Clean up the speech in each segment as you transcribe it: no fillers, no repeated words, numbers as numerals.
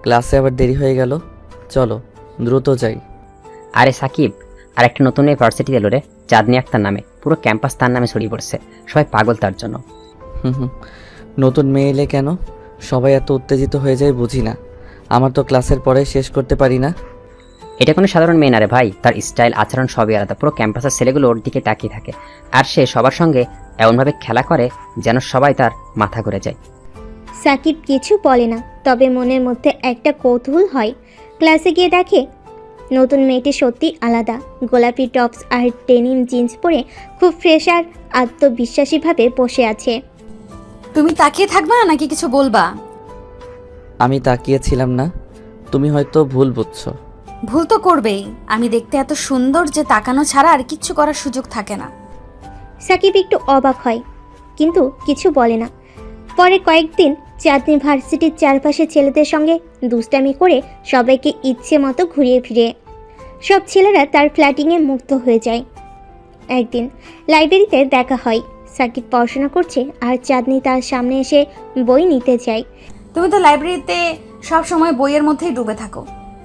ক্লাসে আবার দেরি হয়ে গেল, চলো দ্রুত যাই। আরে সাকিব, আর একটা নতুন ভার্সিটি এলো রে, চাঁদনি আক্তার নামে। পুরো ক্যাম্পাস তার নামে ছড়িয়ে পড়ছে, সবাই পাগল তার জন্য। হুম, নতুন মেয়ে এলে কেন সবাই এত উত্তেজিত হয়ে যায় বুঝি না। আমার তো ক্লাসের পরে শেষ করতে পারি না। এটা কোনো সাধারণ মেয়ে না রে ভাই, তার স্টাইল আচরণ সবই আলাদা। পুরো ক্যাম্পাসের ছেলেগুলো ওর দিকে তাকিয়ে থাকে, আর সে সবার সঙ্গে এমনভাবে খেলা করে যেন সবাই তার মাথা ঘুরে যায়। সাকিব কিছু বলে না, তবে মনের মধ্যে একটা কৌতূহল হয়। ক্লাসে গিয়ে দেখে নতুন মেয়েটি সত্যি আলাদা। গোলাপি টপস আর ডেনিম জিন্স পরে খুব ফ্রেশ আর আত্মবিশ্বাসীভাবে বসে আছে। তুমি তাকিয়ে থাকবা নাকি কিছু বলবা? আমি তাকিয়েছিলাম না, তুমি হয়তো ভুল বুঝছো। ভুল তো করবেই, আমি দেখতে এত সুন্দর যে তাকানো ছাড়া আর কিচ্ছু করার সুযোগ থাকে না। সাকিব একটু অবাক হয়, কিন্তু কিছু বলে না। পরে কয়েকদিন চাঁদনি ভার্সিটির চারপাশে ছেলেদের সঙ্গে দুষ্টামি করে সবাইকে ইচ্ছে মতো ঘুরিয়ে ফিরে। সব ছেলেরা তার ফ্ল্যাটিংয়ে মুগ্ধ হয়ে যায়। একদিন লাইব্রেরিতে দেখা হয়, সাকিব পড়াশোনা করছে আর চাঁদনি তার সামনে এসে বই নিতে চায়। তুমি তো লাইব্রেরিতে সব সময় বইয়ের মধ্যেই ডুবে থাকো,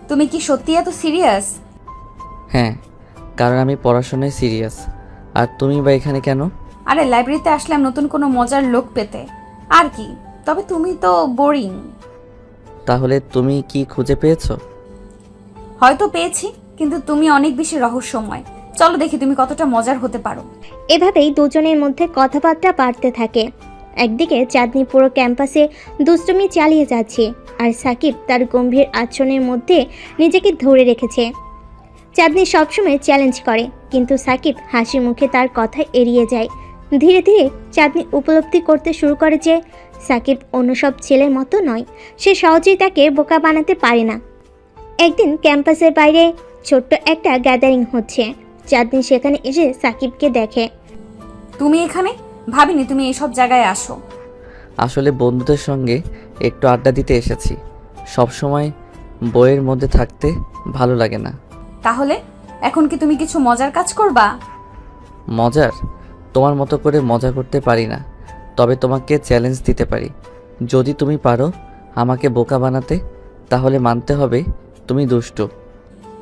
তুমি কি সত্যি এত সিরিয়াস? হ্যাঁ, কারণ আমি পড়াশোনায় সিরিয়াস। আর তুমি বা এখানে কেন? আরে লাইব্রেরিতে আসলাম নতুন কোনো মজার লোক পেতে, আর কি। তবে তুমি তো বোরিং। তাহলে তুমি কি খুঁজে পেয়েছো? হয়তো পেয়েছি, কিন্তু তুমি অনেক বেশি রহস্যময়। চলো দেখি তুমি কতটা মজার হতে পারো। এভাবেই দুজনের মধ্যে কথাবার্তা বাড়তে থাকে। একদিকে চাঁদনি পুরো ক্যাম্পাসে দুষ্টুমি চালিয়ে যাচ্ছে, আর সাকিব তার গম্ভীর আচরণের মধ্যে নিজেকে ধরে রেখেছে। চাঁদনি সবসময় চ্যালেঞ্জ করে, কিন্তু সাকিব হাসি মুখে তার কথা এড়িয়ে যায়। ধীরে ধীরে চাঁদনি উপলব্ধি করতে শুরু করে যে সাকিব অন্য সব ছেলের মতো নয়, সে সহজেই তাকে বোকা বানাতে পারে না। একদিন ক্যাম্পাসের বাইরে ছোট্ট একটা গ্যাদারিং হচ্ছে। চাঁদনি সেখানে এসে সাকিবকে দেখে। তুমি এখানে? ভাবিনি তুমি এইসব জায়গায় আসো। আসলে বন্ধুদের সঙ্গে একটু আড্ডা দিতে এসেছি। সব সময় বইয়ের মধ্যে থাকতে ভালো লাগে না। তাহলে এখন কি তুমি কিছু মজার কাজ করবা? মজার? তোমার মতো করে মজা করতে পারি না, তবে তোমাকে চ্যালেঞ্জ দিতে পারি। যদি তুমি পারো আমাকে বোকা বানাতে, তাহলে মানতে হবে তুমি দুষ্টু।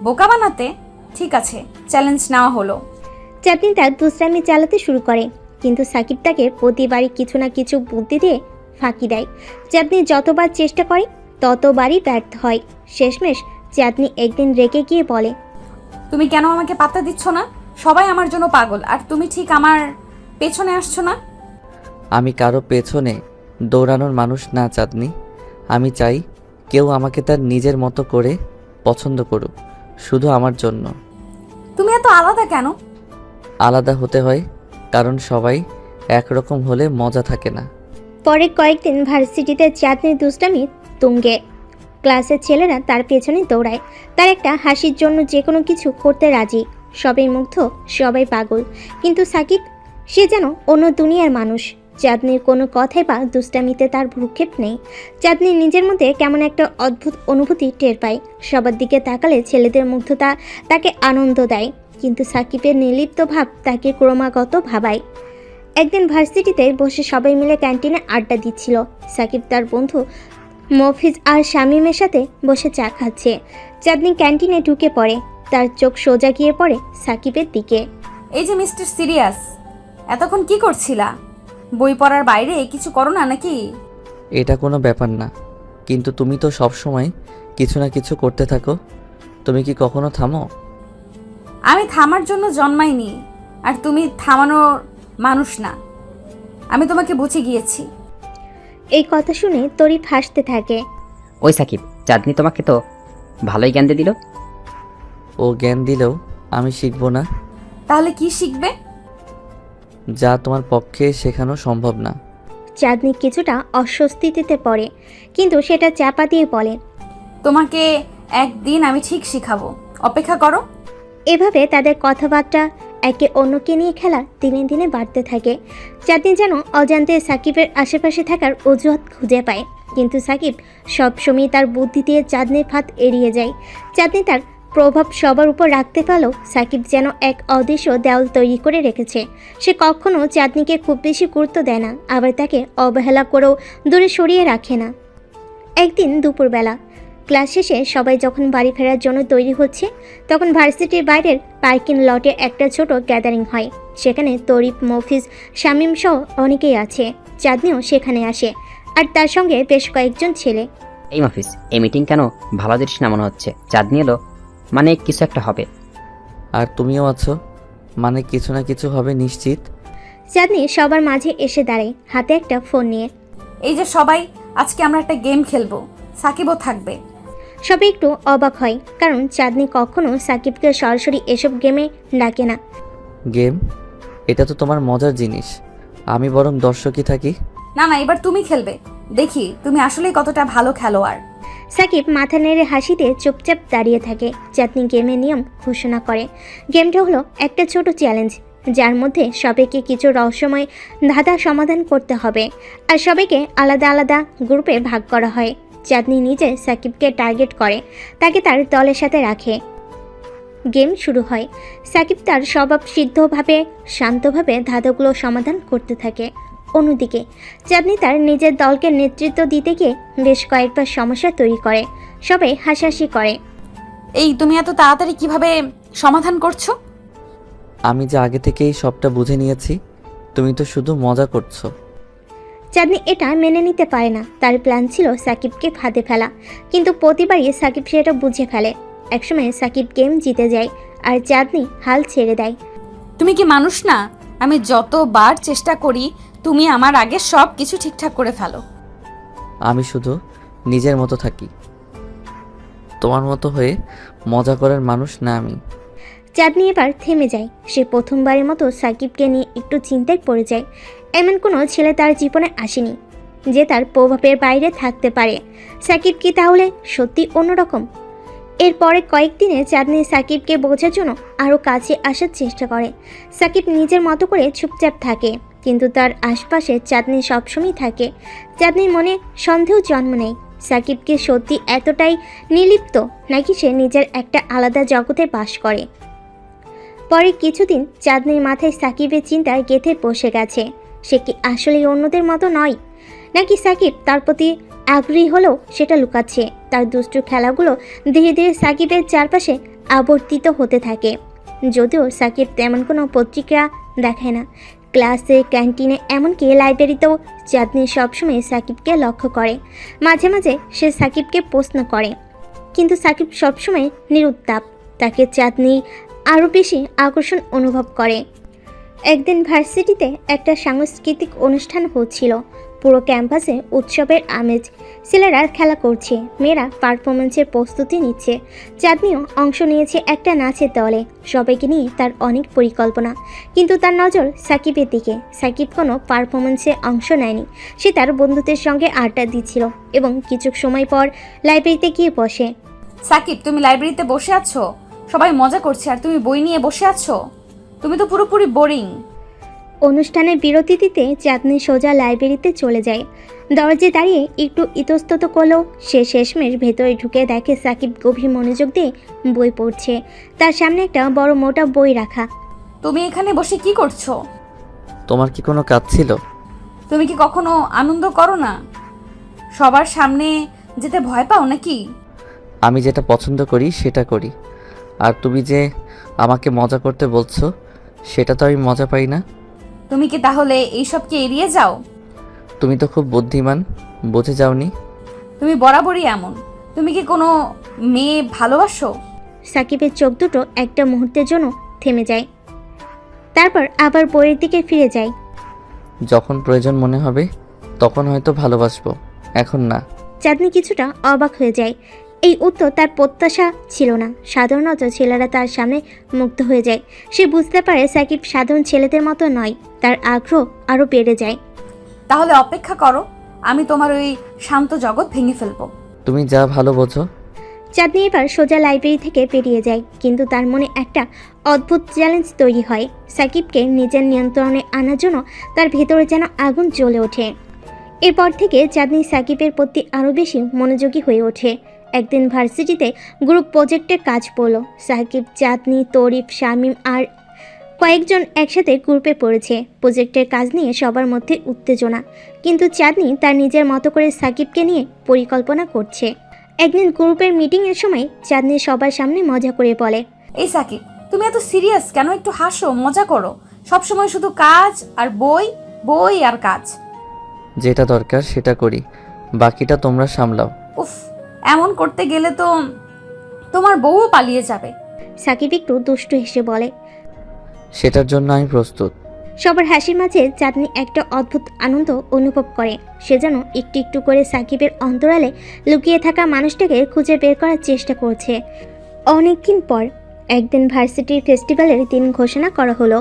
বোকা বানাতে? ঠিক আছে, চ্যালেঞ্জ নেওয়া হলো। চাঁদনি তার দুষ্টামি চালাতে শুরু করে, কিন্তু সাকিব তাকে প্রতিবারই কিছু না কিছু বুদ্ধি দিয়ে ফাঁকি দেয়। চাঁদনি যতবার চেষ্টা করে ততবারই ব্যর্থ হয়। শেষমেশ চাঁদনি একদিন রেগে গিয়ে বলে, তুমি কেন আমাকে পাত্তা দিচ্ছ না? সবাই আমার জন্য পাগল, আর তুমি ঠিক আমার পেছনে আসছো না। আমি কারো পেছনে দৌড়ানোর মানুষ না চাঁদনি। আমি চাই কেউ আমাকে তার নিজের মতো করে পছন্দ করুক, শুধু আমার জন্য। তুমি এত আলাদা কেন? আলাদা হতে হয় কারণ সবাই একরকম হলে মজা থাকে না। পরে কয়েকদিন ভার্সিটিতে চাঁদনির দুষ্টামি তুঙ্গে। ক্লাসের ছেলেরা তার পেছনে দৌড়ায়। তার একটা হাসির জন্য যে কোনো কিছু করতে রাজি। সবাই মুগ্ধ, সবাই পাগল। কিন্তু সাকিব, সে যেন অন্য দুনিয়ার মানুষ। চাঁদনির কোনো কথাই বা দুষ্টামিতে তার ভ্রুক্ষেপ নেই। চাঁদনি নিজের মধ্যে কেমন একটা অদ্ভুত অনুভূতি টের পায়। সবার দিকে তাকালে ছেলেদের মুগ্ধতা তাকে আনন্দ দেয়, কিন্তু সাকিবের নির্লিপ্ত ভাব তাকে ক্রমাগত ভাবায়। একদিন ভার্সিটিতে বসে সবাই মিলে ক্যান্টিনে আড্ডা দিচ্ছিল। সাকিব তার বন্ধু মফিজ আর শামীমের সাথে বসে চা খাচ্ছে। চাঁদনি ক্যান্টিনে ঢুকে পড়ে, তার চোখ সোজা গিয়ে পড়ে সাকিবের দিকে। এই যে মিস্টার সিরিয়াস, এতক্ষণ কি করছিলা? বই পড়ার বাইরে কিছু করো না নাকি? এটা কোনো ব্যাপার না, কিন্তু তুমি তো সব সময় কিছু না কিছু করতে থাকো। তুমি কি কখনো থামো? আমি থামার জন্য জন্মাইনি, আর তুমি থামানোর মানুষ না। আমি তোমাকে বুঝে গিয়েছি। এই কথা শুনে তরিফ হাসতে থাকে। ওই সাকিব, চাঁদনি তোমাকে তো ভালোই জ্ঞান দিয়ে দিল। ও জ্ঞান দিলেও আমি শিখবো না। তাহলে কি শিখবে? যা তোমার পক্ষে শেখানো সম্ভব না। চাঁদনি কিছুটা অস্বস্তিতে পড়ে, কিন্তু সেটা চাপা দিয়ে বলে, তোমাকে একদিন আমি ঠিক শিখাবো, অপেক্ষা করো। এভাবে তাদের কথাবার্তা একে অন্যকে নিয়ে খেলা দিনে দিনে বাড়তে থাকে। চাঁদনি যেন অজান্তে সাকিবের আশেপাশে থাকার অজুহাত খুঁজে পায়, কিন্তু সাকিব সবসময় তার বুদ্ধি দিয়ে চাঁদনির ফাঁদ এড়িয়ে যায়। চাঁদনি তার প্রভাব সবার উপর রাখতে পারলেও সাকিব যেন এক অদৃশ্য দেওয়াল তৈরি করে রেখেছে। সে কখনো চাঁদনিকে খুব বেশি গুরুত্ব দেয় না, আবার তাকে অবহেলা করেও দূরে সরিয়ে রাখে না। একদিন দুপুরবেলা ক্লাস শেষে সবাই যখন বাড়ি ফেরার জন্য তৈরি হচ্ছে তখন ভার্সিটির বাইরের পার্কিং লটে একটা ছোট গ্যাদারিং হয়। সেখানে তরিফ, মফিজ, শামীম সহ অনেকেই আছে। চাঁদনিও সেখানে আসে, আর তার সঙ্গে বেশ কয়েকজন ছেলে। এই মাফিস, এই মিটিং কেন ভালো জিনিস না মনে হচ্ছে? চাঁদনি এলো মানে কিছু একটা হবে। আর তুমিও আছো, মানে কিছু না কিছু হবে নিশ্চিত। চাঁদনি সবার মাঝে এসে দাঁড়ায়, হাতে একটা ফোন নিয়ে। এই যে সবাই, আজকে আমরা একটা গেম খেলবো, সাকিবও থাকবে। সবাই একটু অবাক হয়, কারণ চাঁদনি কখনো সাকিবকে সরাসরি এসব গেমে ডাকে না। গেম? এটা তো তোমার মজার জিনিস, আমি বরং দর্শকই থাকি। না না, এবার তুমি খেলবে, দেখি তুমি আসলেই কতটা ভালো খেলোয়াড়। সাকিব মাথা নেড়ে হাসিতে চুপচাপ দাঁড়িয়ে থাকে। চাঁদনি গেমের নিয়ম ঘোষণা করে। গেমটা হলো একটা ছোট চ্যালেঞ্জ, যার মধ্যে সবাইকে কিছু রহস্যময় ধাঁধা সমাধান করতে হবে, আর সবাইকে আলাদা আলাদা গ্রুপে ভাগ করা হয়। চাঁদনি নিজে সাকিবকে টার্গেট করে, তাকে তার দলের সাথে রাখে। গেম শুরু হয়। সাকিব তার স্বভাব সিদ্ধভাবে শান্তভাবে ধাঁধাগুলো সমাধান করতে থাকে। অন্যদিকে চাঁদনি তার নিজের দলকে নেতৃত্ব দিতে গিয়ে বেশ কয়েকবার সমস্যা তৈরি করে। সবাই হাসাহাসি করে। এই তুমি এত তাড়াতাড়ি কিভাবে সমাধান করছো? আমি যে আগে থেকেই সবটা বুঝে নিয়েছি, তুমি তো শুধু মজা করছো। চাঁদনি এটা মেনে নিতে পারে না। তার প্ল্যান ছিল সাকিবকে ফাঁদে ফেলা, কিন্তু প্রতিবারই সাকিব সেটা বুঝে ফেলে। একসময় সাকিব গেম জিতে যায়, আর চাঁদনি হাল ছেড়ে দেয়। তুমি কি মানুষ না? আমি যতবার চেষ্টা করি তুমি আমার আগে সব কিছু ঠিকঠাক করে ফেলো। আমি শুধু নিজের মতো থাকি, তোমার মতো হয়ে মজা করার মানুষ না আমি। চাঁদনি এবার থেমে যায়। সে প্রথমবারের মতো সাকিবকে নিয়ে একটু চিন্তায় পড়ে যায়। এমন কোনো ছেলে তার জীবনে আসেনি যে তার প্রভাবের বাইরে থাকতে পারে। সাকিব কি তাহলে সত্যি অন্যরকম? এরপরে কয়েকদিনে চাঁদনি সাকিবকে বোঝার জন্য আরও কাছে আসার চেষ্টা করে। সাকিব নিজের মতো করে চুপচাপ থাকে, কিন্তু তার আশপাশে চাঁদনি সবসময় থাকে। চাঁদনির মনে সন্দেহ জন্ম নেয়, সাকিব কি সত্যি এতটাই নির্লিপ্ত, নাকি সে নিজের একটা আলাদা জগতে বাস করে। পরে কিছুদিন চাঁদনির মাথায় সাকিবের চিন্তায় গেঁথে বসে গেছে। সে কি আসলেই অন্যদের মতো নয়, নাকি সাকিব তার প্রতি আগ্রহী হলেও সেটা লুকাচ্ছে। তার দুষ্টু খেলাগুলো ধীরে ধীরে সাকিবের চারপাশে আবর্তিত হতে থাকে। যদিও সাকিব তেমন কোনো পত্রিকা দেখায় না, ক্লাসে, ক্যান্টিনে, এমনকি লাইব্রেরিতেও চাঁদনি সবসময় সাকিবকে লক্ষ্য করে। মাঝে মাঝে সে সাকিবকে প্রশ্ন করে, কিন্তু সাকিব সবসময় নিরুত্তাপ। তাকে চাঁদনি আরও বেশি আকর্ষণ অনুভব করে। একদিন ভার্সিটিতে একটা সাংস্কৃতিক অনুষ্ঠান হচ্ছিল। পুরো ক্যাম্পাসে উৎসবের আমেজ। ছেলেরা খেলা করছে, মেয়েরা পারফরমেন্সের প্রস্তুতি নিচ্ছে। চাঁদনিও অংশ নিয়েছে একটা নাচের দলে। সবাইকে নিয়ে তার অনেক পরিকল্পনা, কিন্তু তার নজর সাকিবের দিকে। সাকিব কোনো পারফরমেন্সে অংশ নেয়নি। সে তার বন্ধুদের সঙ্গে আড্ডা দিচ্ছিল এবং কিছু সময় পর লাইব্রেরিতে গিয়ে বসে। সাকিব, তুমি লাইব্রেরিতে বসে আছো, সবাই মজা করছে আর তুমি বই নিয়ে বসে আছো। তুমি তো পুরোপুরি বোরিং। অনুষ্ঠানের বিরতি দিতে চাঁদনি সোজা লাইব্রেরিতে চলে যায়। দরজায় দাঁড়িয়ে একটু ইতস্তত করলেও সে শেষমেশ ভেতরে ঢুকে দেখে সাকিব গভীর মনোযোগ দিয়ে বই পড়ছে। তার সামনে একটা বড় মোটা বই রাখা। তুমি এখানে বসে কি করছো? তোমার কি কোনো কাজ ছিল? তুমি কি কখনো আনন্দ করো না? সবার সামনে যেতে ভয় পাও নাকি? আমি যেটা পছন্দ করি সেটা করি, আর তুমি যে আমাকে মজা করতে বলছো সেটা তো আমি মজা পাই না। তুমি কি তাহলে এইসবকে এড়িয়ে যাও? তুমি তো খুব বুদ্ধিমান, বুঝে যাওনি? তুমি বরাবরই এমন। তুমি কি কোনো মেয়ে ভালোবাসো? সাকিবের চোখ দুটো একটা মুহূর্তের জন্য থেমে যায়, তারপর আবার বইয়ের দিকে ফিরে যায়। যখন প্রয়োজন মনে হবে তখন হয়তো ভালোবাসবো, এখন না। চাঁদনি কিছুটা অবাক হয়ে যায়। এই উত্তর তার প্রত্যাশা ছিল না। সাধারণত ছেলেরা তার সামনে মুগ্ধ হয়ে যায়। সে বুঝতে পারে সাকিব সাধারণ ছেলেদের মতো নয়। তার আগ্রহ আরও বেড়ে যায়। তাহলে অপেক্ষা করো, আমি তোমার ওই শান্ত জগৎ ভেঙে ফেলবো। তুমি যা ভালো বোঝো। চাঁদনি এবার সোজা লাইব্রেরি থেকে বেরিয়ে যায়, কিন্তু তার মনে একটা অদ্ভুত চ্যালেঞ্জ তৈরি হয়। সাকিবকে নিজের নিয়ন্ত্রণে আনার জন্য তার ভেতরে যেন আগুন জ্বলে ওঠে। এরপর থেকে চাঁদনি সাকিবের প্রতি আরও বেশি মনোযোগী হয়ে ওঠে। একদিন ভার্সিটিতে গ্রুপ প্রজেক্টের কাজ পড়ল। সাকিব, চাঁদনি, তরিফ, শামীম আর কয়েকজন একসাথে গ্রুপে পড়েছে। প্রজেক্টের কাজ নিয়ে সবার মধ্যে উত্তেজনা, কিন্তু চাঁদনি তার নিজের মতো করে সাকিবকে নিয়ে পরিকল্পনা করছে। একদিন গ্রুপের মিটিংয়ের সময় চাঁদনি সবার সামনে মজা করে বলে, এই সাকিব, তুমি এত সিরিয়াস কেন? একটু হাসো, মজা করো। সবসময় শুধু কাজ আর বই, বই আর কাজ। যেটা দরকার সেটা করি, বাকিটা তোমরা সামলাও। উফ, এমন করতে গেলে তো তোমার বউও পালিয়ে যাবে। সাকিব একটু দুষ্টু হেসে বলে। সেটার জন্য আমি প্রস্তুত। সবার হাসির মাঝে চাঁদনি একটা অদ্ভুত আনন্দ অনুভব করে। সে যেন একটু একটু করে সাকিবের অন্তরালে লুকিয়ে থাকা মানুষটাকে খুঁজে বের করার চেষ্টা করছে। অনেকদিন পর একদিন ভার্সিটির ফেস্টিভ্যালের দিন ঘোষণা করা হলো।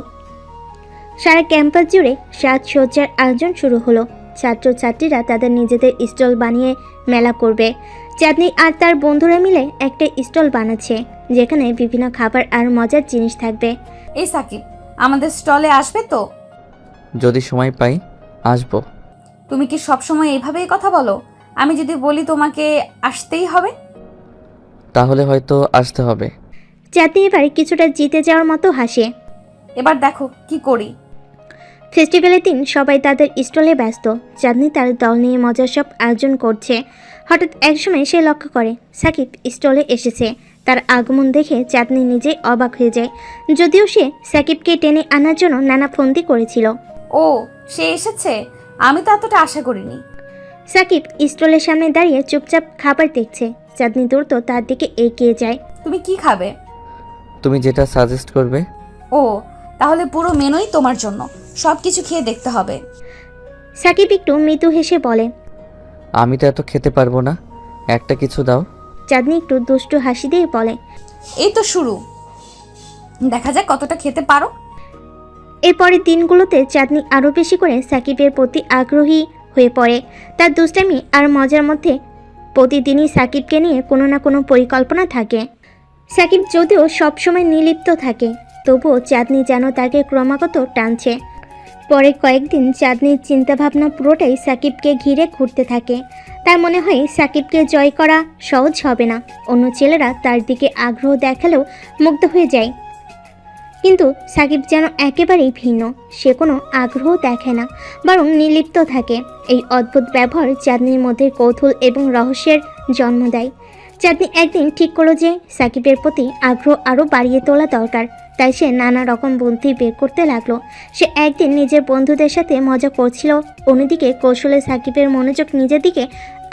সারা ক্যাম্পাস জুড়ে সাজসজ্জার আয়োজন শুরু হলো। ছাত্রছাত্রীরা তাদের নিজেদের স্টল বানিয়ে মেলা করবে। চাঁদনি আর তার বন্ধুরা মিলে একটা স্টল বানাচ্ছে, যেখানে বিভিন্ন খাবার আর মজার জিনিস থাকবে। এই সাকিব, আমাদের স্টলে আসবে তো? যদি সময় পাই আসবো। তুমি কি সবসময় এইভাবেই কথা বলো? আমি যদি বলি তোমাকে আসতেই হবে? তাহলে হয়তো আসতে হবে। চাঁদনি এবার কিছুটা জিতে যাওয়ার মতো হাসে। এবার দেখো কি করি। ফেস্টিভ্যালের দিন সবাই তাদের স্টলে ব্যস্ত। চাঁদনি তার দল নিয়ে মজার সব আয়োজন করছে। হঠাৎ একসময় সে লক্ষ্য করে সাকিব স্টলে এসেছে। তার আগমন দেখে চাঁদনি নিজেই অবাক হয়ে যায়, যদিও সে সাকিবকে টেনে আনার জন্য নানা ফন্দি করেছিল। ও, সে এসেছে? আমি তো এতটা আশা করিনি। সাকিব স্টলের সামনে দাঁড়িয়ে চুপচাপ খাবার দেখছে। চাঁদনি দ্রুত তার দিকে এগিয়ে যায়। তুমি কি খাবে? তুমি যেটা সাজেস্ট করবে। ও, তাহলে পুরো মেনুই তোমার জন্য। সব কিছু খেয়ে দেখতে হবে। সাকিব একটু মৃদু হেসে বলে। আমি তো এত খেতে পারবো না, একটা কিছু দাও। চাঁদনি একটু দুষ্টু হাসি দিয়ে বলে, এই তো শুরু, দেখা যাক কতটা খেতে পারো। এরপরের দিনগুলোতে চাঁদনি আরও বেশি করে সাকিবের প্রতি আগ্রহী হয়ে পড়ে। তার দুষ্টামি আর মজার মধ্যে প্রতিদিনই সাকিবকে নিয়ে কোনো না কোনো পরিকল্পনা থাকে। সাকিব যদিও সবসময় নির্লিপ্ত থাকে, তবুও চাঁদনি যেন তাকে ক্রমাগত টানছে। পরে কয়েকদিন চাঁদনির চিন্তাভাবনা পুরোটাই সাকিবকে ঘিরে ঘুরতে থাকে। তার মনে হয় সাকিবকে জয় করা সহজ হবে না। অন্য ছেলেরা তার দিকে আগ্রহ দেখালেও মুগ্ধ হয়ে যায়, কিন্তু সাকিব যেন একেবারেই ভিন্ন। সে কোনো আগ্রহ দেখায় না, বরং নির্লিপ্ত থাকে। এই অদ্ভুত ব্যবহার চাঁদনির মধ্যে কৌতূহল এবং রহস্যের জন্ম দেয়। চাঁদনি একদিন ঠিক করলো যে সাকিবের প্রতি আগ্রহ আরও বাড়িয়ে তোলা দরকার। তাই সে নানা রকম বুদ্ধি বের করতে লাগলো। সে একদিন নিজের বন্ধুদের সাথে মজা করছিল, অন্যদিকে কৌশলে সাকিবের মনোযোগ নিজের দিকে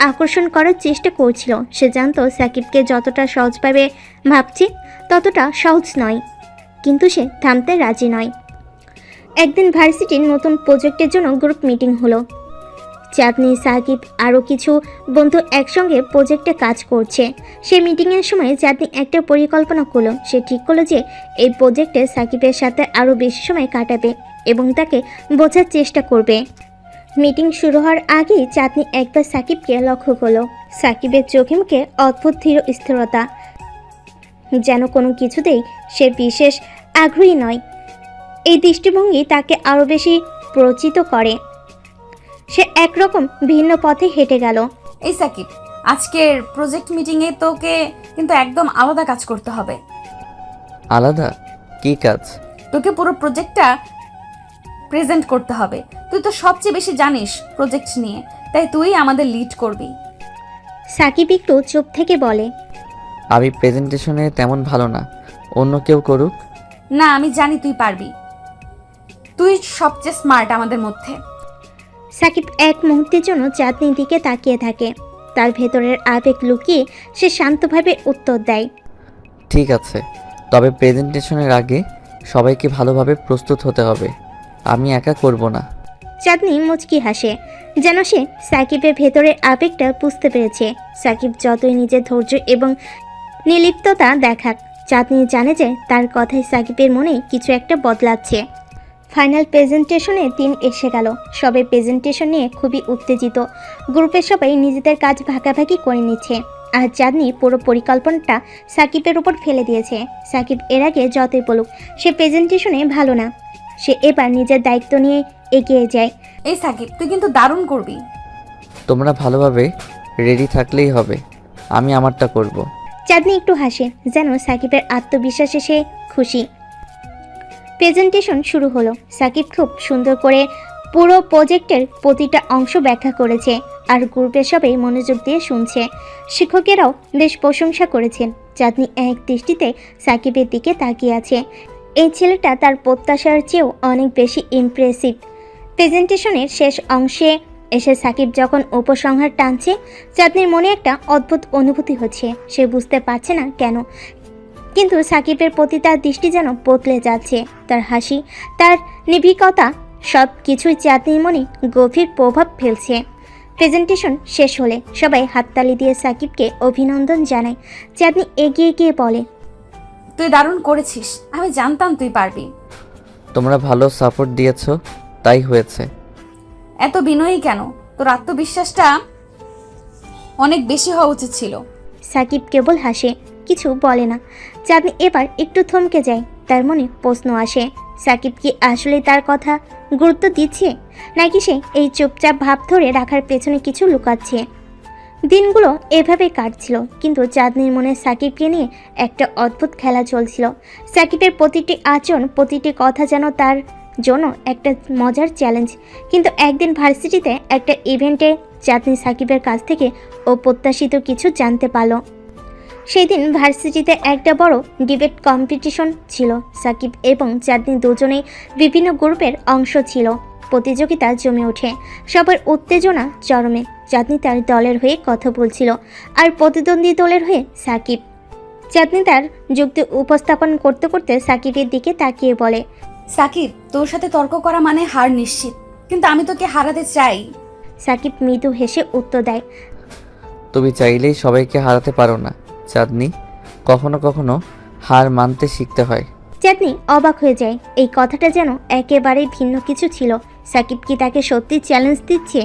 আকর্ষণ করার চেষ্টা করছিল। সে জানতো সাকিবকে যতটা সহজভাবে ভাবছে ততটা সহজ নয়, কিন্তু সে থামতে রাজি নয়। একদিন ভার্সিটির নতুন প্রজেক্টের জন্য গ্রুপ মিটিং হলো। চাঁদনি, সাকিব আরও কিছু বন্ধু একসঙ্গে প্রজেক্টে কাজ করছে। সেই মিটিংয়ের সময় চাঁদনি একটা পরিকল্পনা করলো। সে ঠিক করলো যে এই প্রজেক্টে সাকিবের সাথে আরও বেশি সময় কাটাবে এবং তাকে বোঝার চেষ্টা করবে। মিটিং শুরু হওয়ার আগেই চাঁদনি একবার সাকিবকে লক্ষ্য করলো। সাকিবের চোখে মুখে অদ্ভুত ধীর স্থিরতা, যেন কোনো কিছুতেই সে বিশেষ আগ্রহী নয়। এই দৃষ্টিভঙ্গি তাকে আরও বেশি প্রচিত করে। সে একরকম ভিন্ন পথে হেঁটে গেল। এই সাকিব, আজকের প্রজেক্ট মিটিংয়ে তোকে কিন্তু একদম আলাদা কাজ করতে হবে। আলাদা? কি কাজ? তোকে পুরো প্রজেক্টটা প্রেজেন্ট করতে হবে। তুই তো সবচেয়ে বেশি জানিস প্রজেক্ট নিয়ে, তাই তুই আমাদের লিড করবি। সাকিব একটু চুপ থেকে বলে, আমি প্রেজেন্টেশনে তেমন ভালো না, অন্য কেউ করুক। না, আমি জানি তুই পারবি। তুই সবচেয়ে স্মার্ট আমাদের মধ্যে। সাকিব এক মুহূর্তের জন্য চাঁদনির দিকে তাকিয়ে থাকে। তার ভেতরের আবেগ লুকিয়ে সে শান্তভাবে উত্তর দেয়, ঠিক আছে, তবে প্রেজেন্টেশনের আগে সবাইকে ভালোভাবে প্রস্তুত হতে হবে, আমি একা করব না। চাঁদনি মুচকি হাসে, যেন সে সাকিবের ভেতরের আবেগটা বুঝতে পেরেছে। সাকিব যতই নিজের ধৈর্য এবং নির্লিপ্ততা দেখাক, চাঁদনি জানে যে তার কথায় সাকিবের মনে কিছু একটা বদলাচ্ছে। ফাইনাল প্রেজেন্টেশনের দিন এসে গেল। সবাই প্রেজেন্টেশন নিয়ে খুবই উত্তেজিত। গ্রুপের সবাই নিজেদের কাজ ভাগাভাগি করে নিচ্ছে, আর চাঁদনি পুরো পরিকল্পনাটা সাকিবের উপর ফেলে দিয়েছে। সাকিব এর আগে যতই বলুক সে প্রেজেন্টেশনে ভালো না, সে এবার নিজের দায়িত্ব নিয়ে এগিয়ে যায়। এই সাকিব, তুই কিন্তু দারুণ করবি। তোমরা ভালোভাবে রেডি থাকলেই হবে, আমি আমারটা করব। চাঁদনি একটু হাসে, যেন সাকিবের আত্মবিশ্বাসে সে খুশি। প্রেজেন্টেশন শুরু হলো। সাকিব খুব সুন্দর করে পুরো প্রজেক্টের প্রতিটা অংশ ব্যাখ্যা করেছে, আর গ্রুপের সবাই মনোযোগ দিয়ে শুনছে। শিক্ষকেরাও বেশ প্রশংসা করেছেন। চাঁদনি এক দৃষ্টিতে সাকিবের দিকে তাকিয়ে আছে। এই ছেলেটা তার প্রত্যাশার চেয়েও অনেক বেশি ইমপ্রেসিভ। প্রেজেন্টেশনের শেষ অংশে এসে সাকিব যখন উপসংহার টানছে, চাঁদনির মনে একটা অদ্ভুত অনুভূতি হচ্ছে। সে বুঝতে পারছে না কেন, কিন্তু সাকিবের প্রতি তার দৃষ্টি যেন বদলে যাচ্ছে। তার হাসি, তার নির্ভীকতা, সব কিছুই চাঁদনির মনে গভীর প্রভাব ফেলছে। প্রেজেন্টেশন শেষ হলে সবাই হাততালি দিয়ে সাকিবকে অভিনন্দন জানায়। চাঁদনি এগিয়ে গিয়ে বলে, তুই দারুণ করেছিস, আমি জানতাম তুই পারবি। তোমরা ভালো সাপোর্ট দিয়েছো, তাই হয়েছে। এত বিনয়ী কেন? তোর আত্মবিশ্বাসটা অনেক বেশি হওয়া উচিত ছিল। সাকিব কেবল হাসে, কিছু বলে না। চাঁদনি এবার একটু থমকে যায়। তার মনে প্রশ্ন আসে, সাকিব কি আসলে তার কথা গুরুত্ব দিচ্ছে, নাকি সে এই চুপচাপ ভাব ধরে রাখার পেছনে কিছু লুকাচ্ছে। দিনগুলো এভাবে কাটছিল, কিন্তু চাঁদনির মনে সাকিবকে নিয়ে একটা অদ্ভুত খেলা চলছিল। সাকিবের প্রতিটি আচরণ, প্রতিটি কথা যেন তার জন্য একটা মজার চ্যালেঞ্জ। কিন্তু একদিন ভার্সিটিতে একটা ইভেন্টে চাঁদনি সাকিবের কাছ থেকে অপ্রত্যাশিত কিছু জানতে পারল। সেই দিন ভার্সিটিতে একটা বড় ডিবেট কম্পিটিশন ছিল। সাকিব এবং চাঁদনি দুজনেই বিভিন্ন গ্রুপের অংশ ছিল। প্রতিযোগিতা জমে ওঠে, সবার উত্তেজনা চরমে। চাঁদনি তার দলের হয়ে কথা বলছিল, আর প্রতিদ্বন্দ্বী দলের হয়ে সাকিব। চাঁদনি তার যুক্তি উপস্থাপন করতে করতে সাকিবের দিকে তাকিয়ে বলে, সাকিব, তোর সাথে তর্ক করা মানে হার নিশ্চিত, কিন্তু আমি তোকে হারাতে চাই। সাকিব মৃদু হেসে উত্তর দেয়, তুমি চাইলেই সবাইকে হারাতে পারো না চাঁদনি, কখনো কখনো হার মানতে শিখতে হয়। চাঁদনি অবাক হয়ে যায়। এই কথাটা যেন একেবারেই ভিন্ন কিছু ছিল। সাকিব কি তাকে সত্যি চ্যালেঞ্জ দিচ্ছে?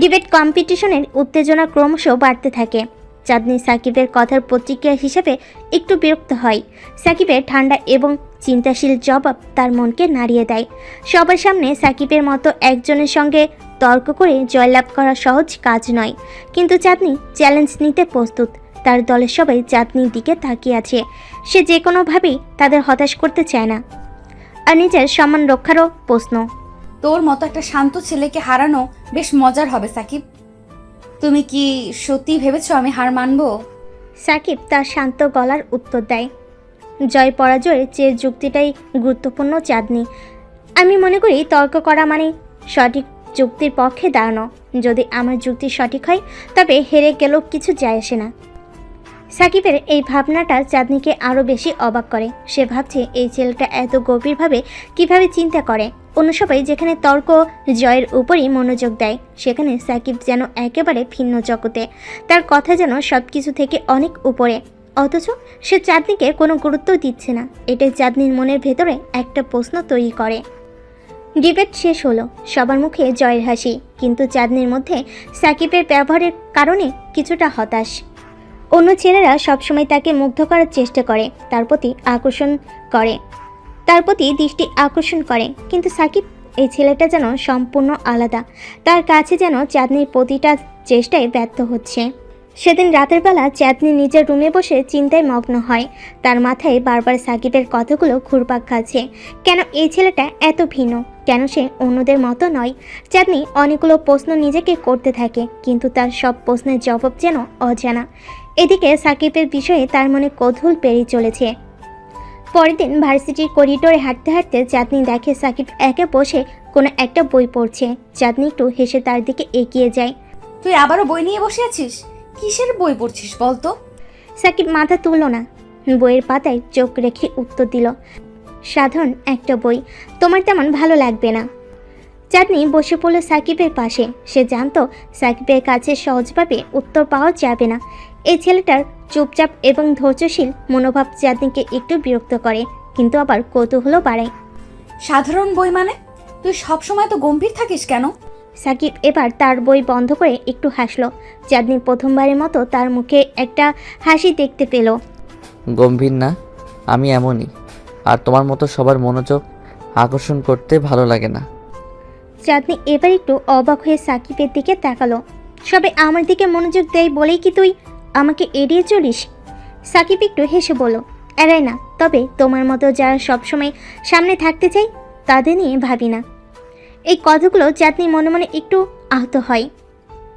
ডিবেট কম্পিটিশনের উত্তেজনা ক্রমশ বাড়তে থাকে। চাঁদনি সাকিবের কথার প্রতিক্রিয়া হিসেবে একটু বিরক্ত হয়। সাকিবের ঠান্ডা এবং চিন্তাশীল জবাব তার মনকে নাড়িয়ে দেয়। সবার সামনে সাকিবের মতো একজনের সঙ্গে তর্ক করে জয়লাভ করা সহজ কাজ নয়, কিন্তু চাঁদনি চ্যালেঞ্জ নিতে প্রস্তুত। তার দলের সবাই চাঁদনির দিকে তাকিয়ে আছে। সে যে কোনোভাবেই তাদের হতাশ করতে চায় না, আর নিজের সম্মান রক্ষারও প্রশ্ন। তোর মতো একটা শান্ত ছেলেকে হারানো বেশ মজার হবে সাকিব। তুমি কি সত্যি ভেবেছো আমি হার মানবো? সাকিব তার শান্ত গলার উত্তর দেয়, জয় পরাজয়ের চেয়ে যুক্তিটাই গুরুত্বপূর্ণ চাঁদনি। আমি মনে করি তর্ক করা মানে সঠিক যুক্তির পক্ষে দাঁড়ানো। যদি আমার যুক্তি সঠিক হয়, তবে হেরে গেলেও কিছু যায় আসে না। সাকিবের এই ভাবনাটা চাঁদনিকে আরও বেশি অবাক করে। সে ভাবছে এই ছেলেটা এত গভীরভাবে কিভাবে চিন্তা করে। অন্য সবাই যেখানে তর্ক জয়ের উপরই মনোযোগ দেয়, সেখানে সাকিব যেন একেবারে ভিন্ন জগতে। তার কথা যেন সব কিছু থেকে অনেক উপরে, অথচ সে চাঁদনিকে কোনো গুরুত্ব দিচ্ছে না। এটাই চাঁদনির মনের ভেতরে একটা প্রশ্ন তৈরি করে। ডিবেট শেষ হলো, সবার মুখে জয়ের হাসি, কিন্তু চাঁদনির মধ্যে সাকিবের ব্যবহারের কারণে কিছুটা হতাশ। অন্য ছেলেরা সবসময় তাকে মুগ্ধ করার চেষ্টা করে, তার প্রতি দৃষ্টি আকর্ষণ করে, কিন্তু সাকিব, এই ছেলেটা যেন সম্পূর্ণ আলাদা। তার কাছে যেন চাঁদনির প্রতিটা চেষ্টায় ব্যর্থ হচ্ছে। সেদিন রাতের বেলা চাঁদনি নিজের রুমে বসে চিন্তায় মগ্ন হয়। তার মাথায় বারবার সাকিবের কথাগুলো ঘুরপাক খাচ্ছে। কেন এই ছেলেটা এত ভিন্ন? কেন সে অন্যদের মতো নয়? চাঁদনি অনেকগুলো প্রশ্ন নিজেকে করতে থাকে, কিন্তু তার সব প্রশ্নের জবাব যেন অজানা। এদিকে সাকিবের বিষয়ে তার মনে কৌতূহল পেরিয়ে চলেছে। পরের দিন ভার্সিটির করিডোরে হাঁটতে হাঁটতে চাঁদনি দেখে সাকিব একা বসে কোনো একটা বই পড়ছে। চাঁদনি একটু হেসে তার দিকে এগিয়ে যায়। তুই আবারও বই নিয়ে বসে আছিস? কিসের বই পড়ছিস বলতো? সাকিব মাথা তুলল না, বইয়ের পাতায় চোখ রেখে উত্তর দিল, সাধারণ একটা বই, তোমার তেমন ভালো লাগবে না। চাঁদনি বসে পড়ল সাকিবের পাশে। সে জানতো সাকিবের কাছে সহজভাবে উত্তর পাওয়া যাবে না। এই ছেলেটার চুপচাপ এবং ধৈর্যশীল মনোভাব চাঁদনিকে একটু বিরক্ত করে, কিন্তু আবার কৌতূহলও বাড়ায়। সাধারণ বই মানে? তুই সবসময় তো গম্ভীর থাকিস কেন? সাকিব এবার তার বই বন্ধ করে একটু হাসল। চাঁদনি প্রথমবারের মতো তার মুখে একটা হাসি দেখতে পেল। গম্ভীর না, আমি এমনই। আর তোমার মতো সবার মনোযোগ আকর্ষণ করতে ভালো লাগে না। চাঁদনি এবার একটু অবাক হয়ে সাকিবের দিকে তাকালো। সবাই আমার দিকে মনোযোগ দেয় বলেই কি তুই আমাকে এড়িয়ে চলিস? সাকিব একটু হেসে বলল, এড়াই না, তবে তোমার মতো যারা সবসময় সামনে থাকতে চাই তাদের নিয়ে ভাবি না। এই কথাগুলো চাঁদনি মনে মনে একটু আহত হয়,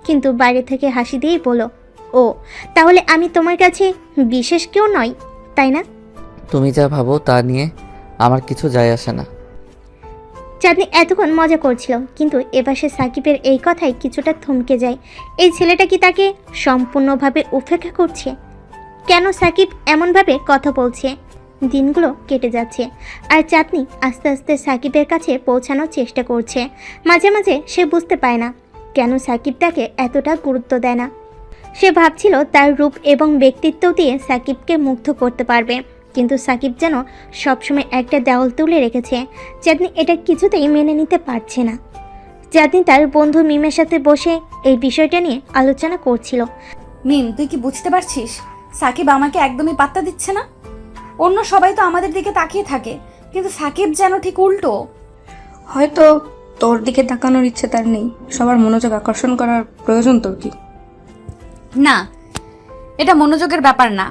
কিন্তু বাইরে থেকে হাসি দিয়েই বলল, ও তাহলে আমি তোমার কাছে বিশেষ কেউ নয়, তাই না? তুমি যা ভাবো তা নিয়ে আমার কিছু যায় আসে না। চাঁদনি এতক্ষণ মজা করছিল, কিন্তু এবার সে সাকিবের এই কথায় কিছুটা থমকে যায়। এই ছেলেটা কি তাকে সম্পূর্ণভাবে উপেক্ষা করছে? কেন সাকিব এমনভাবে কথা বলছে? দিনগুলো কেটে যাচ্ছে, আর চাঁদনি আস্তে আস্তে সাকিবের কাছে পৌঁছানোর চেষ্টা করছে। মাঝে মাঝে সে বুঝতে পায় না কেন সাকিব তাকে এতটা গুরুত্ব দেয় না। সে ভাবছিল তার রূপ এবং ব্যক্তিত্ব দিয়ে সাকিবকে মুগ্ধ করতে পারবে, কিন্তু সাকিব যেন সবসময় একটা দেওয়াল তুলে রেখেছে। চাঁদনি এটা কিছুতেই মেনে নিতে পারছে না। চাঁদনি তার বন্ধু মিমের সাথে বসে এই বিষয়টা নিয়ে আলোচনা করছিল। মিম, তুই কি বুঝতে পারছিস সাকিব আমাকে একদমই পাত্তা দিচ্ছে না? অন্য সবাই তো আমাদের দিকে তাকিয়ে থাকে, কিন্তু সাকিব যেন ঠিক উল্টো। হয়তো তোর দিকে তাকানোর ইচ্ছে তার নেই, সবার মনোযোগ আকর্ষণ করার প্রয়োজন তোর কি? না, এটা মনোযোগের ব্যাপার না।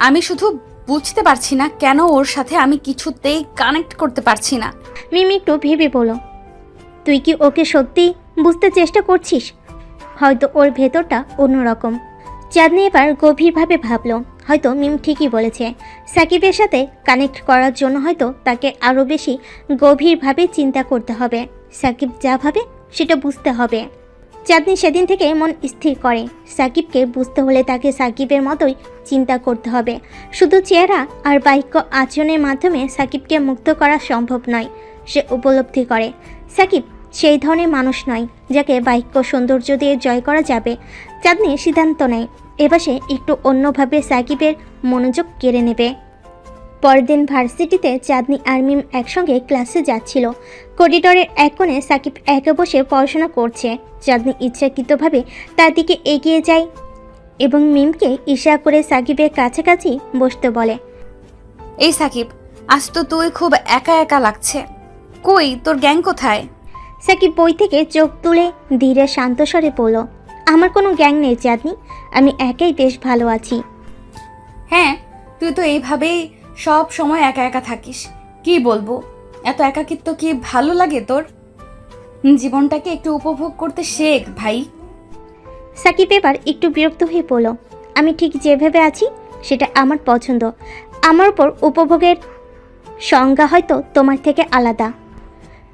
আমি শুধু বুঝতে পারছি না কেন ওর সাথে আমি কিছুতেই কানেক্ট করতে পারছি না। মিম একটু ভেবে বলো, তুই কি ওকে সত্যি বুঝতে চেষ্টা করছিস? হয়তো ওর ভেতরটা অন্যরকম। চাঁদনি এবার গভীরভাবে ভাবলো, হয়তো মিম ঠিকই বলেছে। সাকিবের সাথে কানেক্ট করার জন্য হয়তো তাকে আরও বেশি গভীরভাবে চিন্তা করতে হবে। সাকিব যা ভাবে সেটা বুঝতে হবে। চাঁদনি সেদিন থেকে মন স্থির করে, সাকিবকে বুঝতে হলে তাকে সাকিবের মতোই চিন্তা করতে হবে। শুধু চেহারা আর বাক্য আচরণের মাধ্যমে সাকিবকে মুক্ত করা সম্ভব নয়। সে উপলব্ধি করে সাকিব সেই ধরনের মানুষ নয় যাকে বাক্য সৌন্দর্য দিয়ে জয় করা যাবে। চাঁদনি সিদ্ধান্ত নেয় এবার সে একটু অন্যভাবে সাকিবের মনোযোগ কেড়ে নেবে। পরের দিন ভার্সিটিতে চাঁদনি আর মিম একসঙ্গে ক্লাসে যাচ্ছিল। করিডোরের এক কোণে সাকিব একা বসে পড়াশোনা করছে। চাঁদনি ইচ্ছাকৃতভাবে তার দিকে এগিয়ে যায় এবং মিমকে ইশারা করে সাকিবের কাছাকাছি বসতে বলে। এই সাকিব, আজ তো তুই খুব একা একা লাগছে। কই তোর গ্যাং কোথায়? সাকিব বই থেকে চোখ তুলে ধীরে শান্ত স্বরে বলল, আমার কোনো গ্যাং নেই চাঁদনি, আমি একাই বেশ ভালো আছি। হ্যাঁ, তুই তো এইভাবেই সব সময় একা একা থাকিস। কি বলবো, এত একাকিত্ব কি ভালো লাগে তোর? জীবনটাকে একটু উপভোগ করতে শেখ ভাই। সাকিব এবার একটু বিরক্ত হয়ে বলল, আমি ঠিক যেভাবে আছি সেটা আমার পছন্দ। আমার উপর উপভোগের সংজ্ঞা হয়তো তোমার থেকে আলাদা।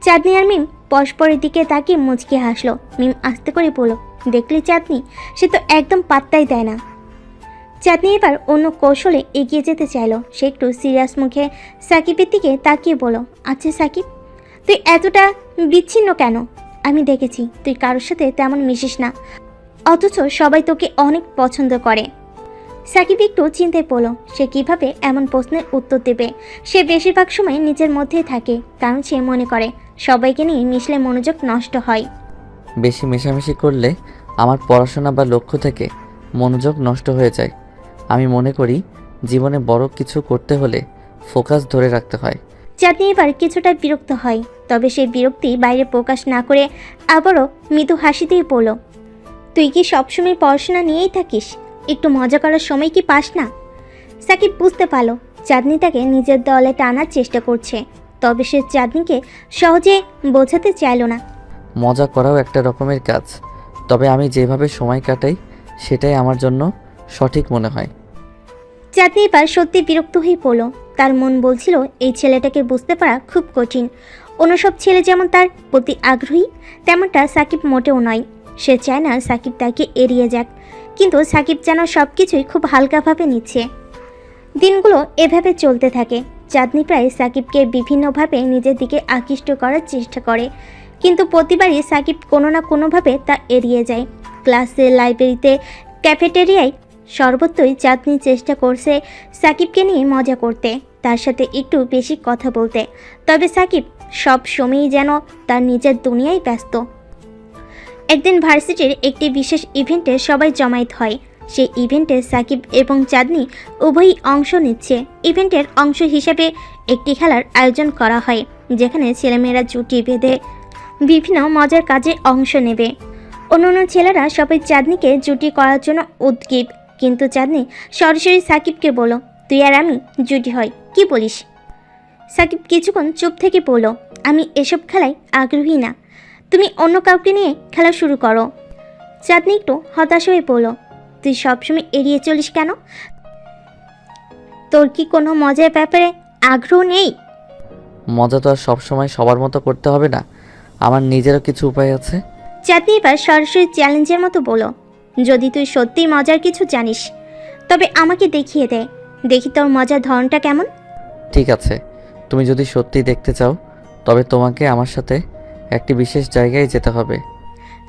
চাঁদনি আর মিম পরস্পরের দিকে তাকিয়ে মুচকি হাসলো। মিম আস্তে করে বলল, দেখলি চাঁদনি, সে তো একদম পাত্তাই দেয় না। চাঁদনি এবার অন্য কৌশলে এগিয়ে যেতে চাইলো। সে একটু সিরিয়াস মুখে সাকিবের দিকে তাকিয়ে বলল, আচ্ছা সাকিব, তুই এতটা বিচ্ছিন্ন কেন? আমি দেখেছি তুই কারোর সাথে তেমন মিশিস না, অথচ সবাই তোকে অনেক পছন্দ করে। সাকিব একটু চিন্তায় পড়ল, সে কিভাবে এমন প্রশ্নের উত্তর দেবে। সে বেশিরভাগ সময় নিজের মধ্যেই থাকে, কারণ সে মনে করে সবাইকে নিয়ে মিশলে মনোযোগ নষ্ট হয়। বেশি মেশামেশি করলে আমার পড়াশোনা বা লক্ষ্য থেকে মনোযোগ নষ্ট হয়ে যায়। আমি মনে করি জীবনে বড় কিছু করতে হলে ফোকাস ধরে রাখতে হয়। চাঁদনি এবার কিছুটা বিরক্ত হয়, তবে সেই বিরক্তি বাইরে প্রকাশ না করে আবারও মৃদু হাসি দিয়ে বলল, তুই কি সবসময় পড়াশোনা নিয়েই থাকিস? একটু মজা করার সময় কি পাস না? সাকিব বুঝতে পারল চাঁদনি তাকে নিজের দলে টানার চেষ্টা করছে, তবে সে চাঁদনিকে সহজে বোঝাতে চাইল না। মজা করাও একটা রকমের কাজ, তবে আমি যেভাবে সময় কাটাই সেটাই আমার জন্য সঠিক মনে হয়। চাঁদনি এবার সত্যি বিরক্ত হয়ে পড়ল। তার মন বলছিল এই ছেলেটাকে বুঝতে পারা খুব কঠিন। অন্য সব ছেলে যেমন তার প্রতি আগ্রহী, তেমনটা সাকিব মোটেও নয়। সে চায় না সাকিব তাকে এড়িয়ে যাক, কিন্তু সাকিব যেন সব কিছুই খুব হালকাভাবে নিচ্ছে। দিনগুলো এভাবে চলতে থাকে। চাঁদনি প্রায় সাকিবকে বিভিন্নভাবে নিজের দিকে আকৃষ্ট করার চেষ্টা করে, কিন্তু প্রতিবারই সাকিব কোনো না কোনোভাবে তা এড়িয়ে যায়। ক্লাসে, লাইব্রেরিতে, ক্যাফেটেরিয়ায় সর্বত্রই চাঁদনি চেষ্টা করছে সাকিবকে নিয়ে মজা করতে, তার সাথে একটু বেশি কথা বলতে, তবে সাকিব সব সময়ই যেন তার নিজের দুনিয়ায় ব্যস্ত। একদিন ভার্সিটির একটি বিশেষ ইভেন্টে সবাই জমায়েত হয়। সেই ইভেন্টে সাকিব এবং চাঁদনি উভয়ই অংশ নিচ্ছে। ইভেন্টের অংশ হিসেবে একটি খেলার আয়োজন করা হয়, যেখানে ছেলেমেয়েরা জুটি বেঁধে বিভিন্ন মজার কাজে অংশ নেবে। অন্যান্য ছেলেরা সবাই চাঁদনিকে জুটি করার জন্য উদ্গ্রীব, কিন্তু চাঁদনি সরাসরি সাকিবকে বলল, তুই আর আমি জুটি হয়, কি বলিস? সাকিব কিছুক্ষণ চুপ থেকে বলল, আমি এসব খেলায় আগ্রহী না। তুমি অন্য কাউকে নিয়ে খেলা শুরু করো। চাঁদনি একটু হতাশ হয়ে বলল, তুই সবসময় এড়িয়ে চলিস কেন? তোর কি কোনো মজার ব্যাপারে আগ্রহ নেই? মজা তো আর সবসময় সবার মতো করতে হবে না, আমার নিজেরও কিছু উপায় আছে। চাঁদনি এবার সরাসরি চ্যালেঞ্জের মতো বলো, যদি তুই সত্যিই মজার কিছু জানিস তবে আমাকে দেখিয়ে দে, দেখি তোর মজার ধরনটা কেমন। ঠিক আছে, তুমি যদি সত্যি দেখতে চাও তবে তোমাকে আমার সাথে একটি বিশেষ জায়গায় যেতে হবে।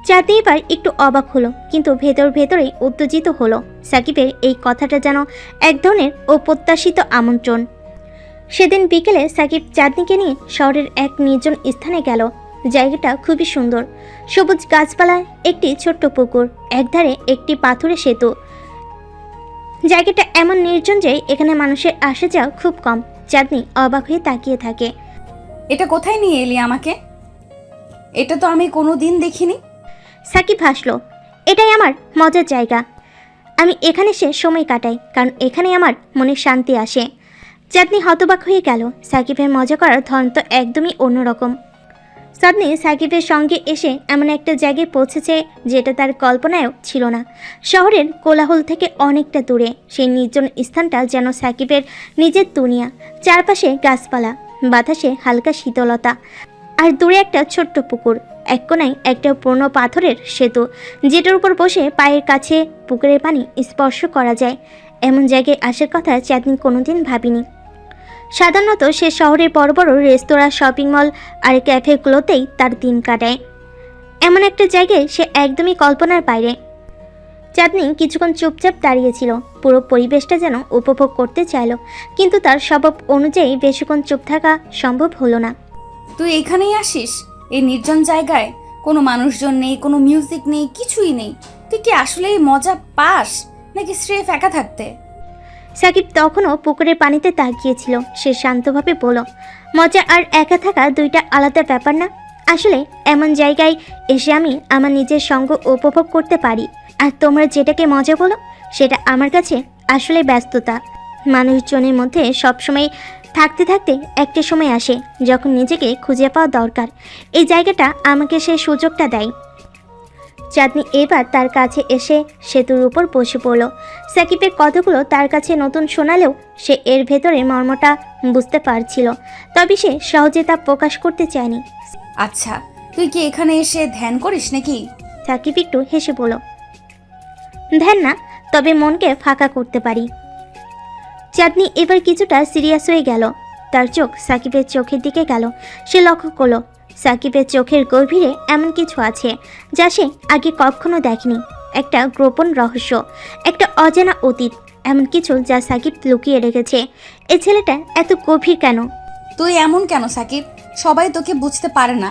চাঁদনি এবার একটু অবাক হলো, কিন্তু ভেতরেই উত্তেজিত হলো। সাকিবের এই কথাটা যেন এক ধরনের অপ্রত্যাশিত আমন্ত্রণ। সেদিন বিকেলে সাকিব চাঁদনিকে নিয়ে শহরের এক নির্জন স্থানে গেল। জায়গাটা খুবই সুন্দর, সবুজ গাছপালায় একটি ছোট্ট পুকুর, একধারে একটি পাথুরে সেতু। জায়গাটা এমন নির্জন যে এখানে মানুষের আসা যাওয়া খুব কম। চাঁদনি অবাক হয়ে তাকিয়ে থাকে। এটা কোথায় নিয়ে এলি আমাকে? এটা তো আমি কোনো দিন দেখিনি। সাকিব হাসলো, এটাই আমার মজার জায়গা। আমি এখানে এসে সময় কাটাই, কারণ এখানে আমার মনে শান্তি আসে। চাঁদনি হতবাক হয়ে গেল, সাকিবের মজা করার ধরন তো একদমই অন্যরকম। চাঁদনি সাকিবের সঙ্গে এসে এমন একটা জায়গায় পৌঁছেছে যেটা তার কল্পনায়ও ছিল না। শহরের কোলাহল থেকে অনেকটা দূরে সেই নির্জন স্থানটা যেন সাকিবের নিজের দুনিয়া। চারপাশে গাছপালা, বাতাসে হালকা শীতলতা, আর দূরে একটা ছোট্ট পুকুর, এক কোনায় একটা পুরনো পাথরের সেতু, যেটার উপর বসে পায়ের কাছে পুকুরের পানি স্পর্শ করা যায়। এমন জায়গায় আসার কথা চাঁদনি কোনোদিন ভাবিনি। সাধারণত সে শহরের বড় বড় রেস্তোরাঁ, শপিং মল আর ক্যাফেগুলোতেই তার দিন কাটায়। এমন একটা জায়গায় সে একদমই কল্পনার বাইরে। চাঁদনি কিছুক্ষণ চুপচাপ দাঁড়িয়েছিল, পুরো পরিবেশটা যেন উপভোগ করতে চাইল, কিন্তু তার স্বভাব অনুযায়ী বেশিক্ষণ চুপ থাকা সম্ভব হলো না। তুই এখানেই আসিস, এই নির্জন জায়গায়? কোনো মানুষজন নেই, কোনো মিউজিক নেই, কিছুই নেই। তুই কি আসলেই মজা পাস নাকি স্রেফ একা থাকতে? সাকিব তখনও পুকুরের পানিতে তাকিয়েছিল। সে শান্তভাবে বলল, মজা আর একা থাকা দুইটা আলাদা ব্যাপার না। আসলে এমন জায়গায় এসে আমি আমার নিজের সঙ্গ উপভোগ করতে পারি, আর তোমরা যেটাকে মজা বলো সেটা আমার কাছে আসলে ব্যস্ততা। মানুষজনের মধ্যে সবসময় থাকতে থাকতে একটা সময় আসে যখন নিজেকে খুঁজে পাওয়া দরকার। এই জায়গাটা আমাকে সেই সুযোগটা দেয়। চাঁদনি এবার তার কাছে এসে সেতুর উপর বসে পড়ল। সাকিবের কথাগুলো তার কাছে নতুন শোনালেও সে এর ভেতরে মর্মটা বুঝতে পারছিল, তবে সে সহজে তা প্রকাশ করতে চায়নি। আচ্ছা, তুই কি এখানে এসে ধ্যান করিস নাকি? সাকিব একটু হেসে বলল, ধ্যান না, তবে মনকে ফাঁকা করতে পারি। চাঁদনি এবার কিছুটা সিরিয়াস হয়ে গেল। তার চোখ সাকিবের চোখের দিকে গেল। সে লক্ষ্য করলো সাকিবের চোখের গভীরে এমন কিছু আছে যা সে আগে কখনো দেখেনি। একটা গোপন রহস্য, একটা অজানা অতীত, এমন কিছু যা সাকিব লুকিয়ে রেখেছে। এই ছেলেটা এত গভীর কেন? তুই এমন কেন সাকিব? সবাই তোকে বুঝতে পারে না,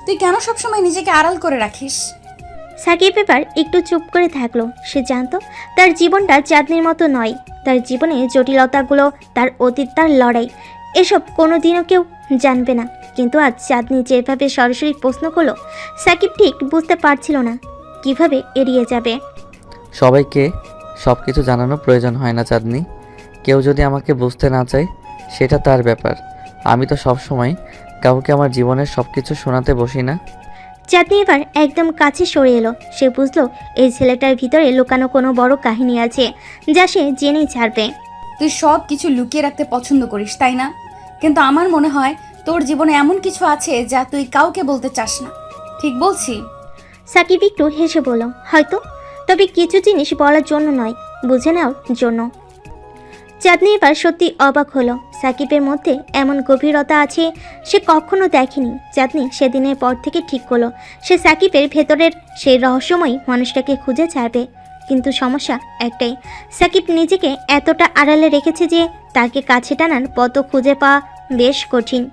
তুই কেন সবসময় নিজেকে আড়াল করে রাখিস? সাকিব এবার একটু চুপ করে থাকলো। সে জানতো তার জীবনটা চাঁদনির মতো নয়। তার জীবনে জটিলতাগুলো, তার অতীত, তার লড়াই, এসব কোনোদিনও কেউ জানবে না। কিন্তু আজ চাঁদনি যেভাবে সরাসরি প্রশ্ন করলো, সাকিব ঠিক বুঝতে পারছিল না কিভাবে এড়িয়ে যাবে। সবাইকে সব কিছু জানানোর প্রয়োজন হয় না চাঁদনি। কেউ যদি আমাকে বুঝতে না চায় সেটা তার ব্যাপার। আমি তো সবসময় কাউকে আমার জীবনের সব কিছু শোনাতে বসি না। চাঁদনি এবার একদম কাছে সরে এলো। সে বুঝলো এই ছেলেটার ভিতরে লুকানো কোনো বড় কাহিনী আছে যা সে জেনেই ছাড়বে। তুই সব কিছু লুকিয়ে রাখতে পছন্দ করিস, তাই না? কিন্তু আমার মনে হয় তোর জীবনে এমন কিছু আছে যা তুই কাউকে বলতে চাস না। ঠিক বলছি? সাকিব একটু হেসে বলল, হয়তো, তবে কিছু জিনিস বলার জন্য নয়, বুঝে নেওয়ার জন্য। চাঁদনি এবার সত্যি অবাক হলো। সাকিবের মধ্যে এমন গভীরতা আছে সে কখনো দেখেনি। চাঁদনি সেদিনের পর থেকে ঠিক করলো সে সাকিবের ভেতরের সেই রহস্যময় মানুষটাকে খুঁজে ছাড়বে। কিন্তু সমস্যা একটাই, সাকিব নিজেকে এতটা আড়ালে রেখেছে যে তাকে কাছে টানার পথ খুঁজে পাওয়া বেশ কঠিন।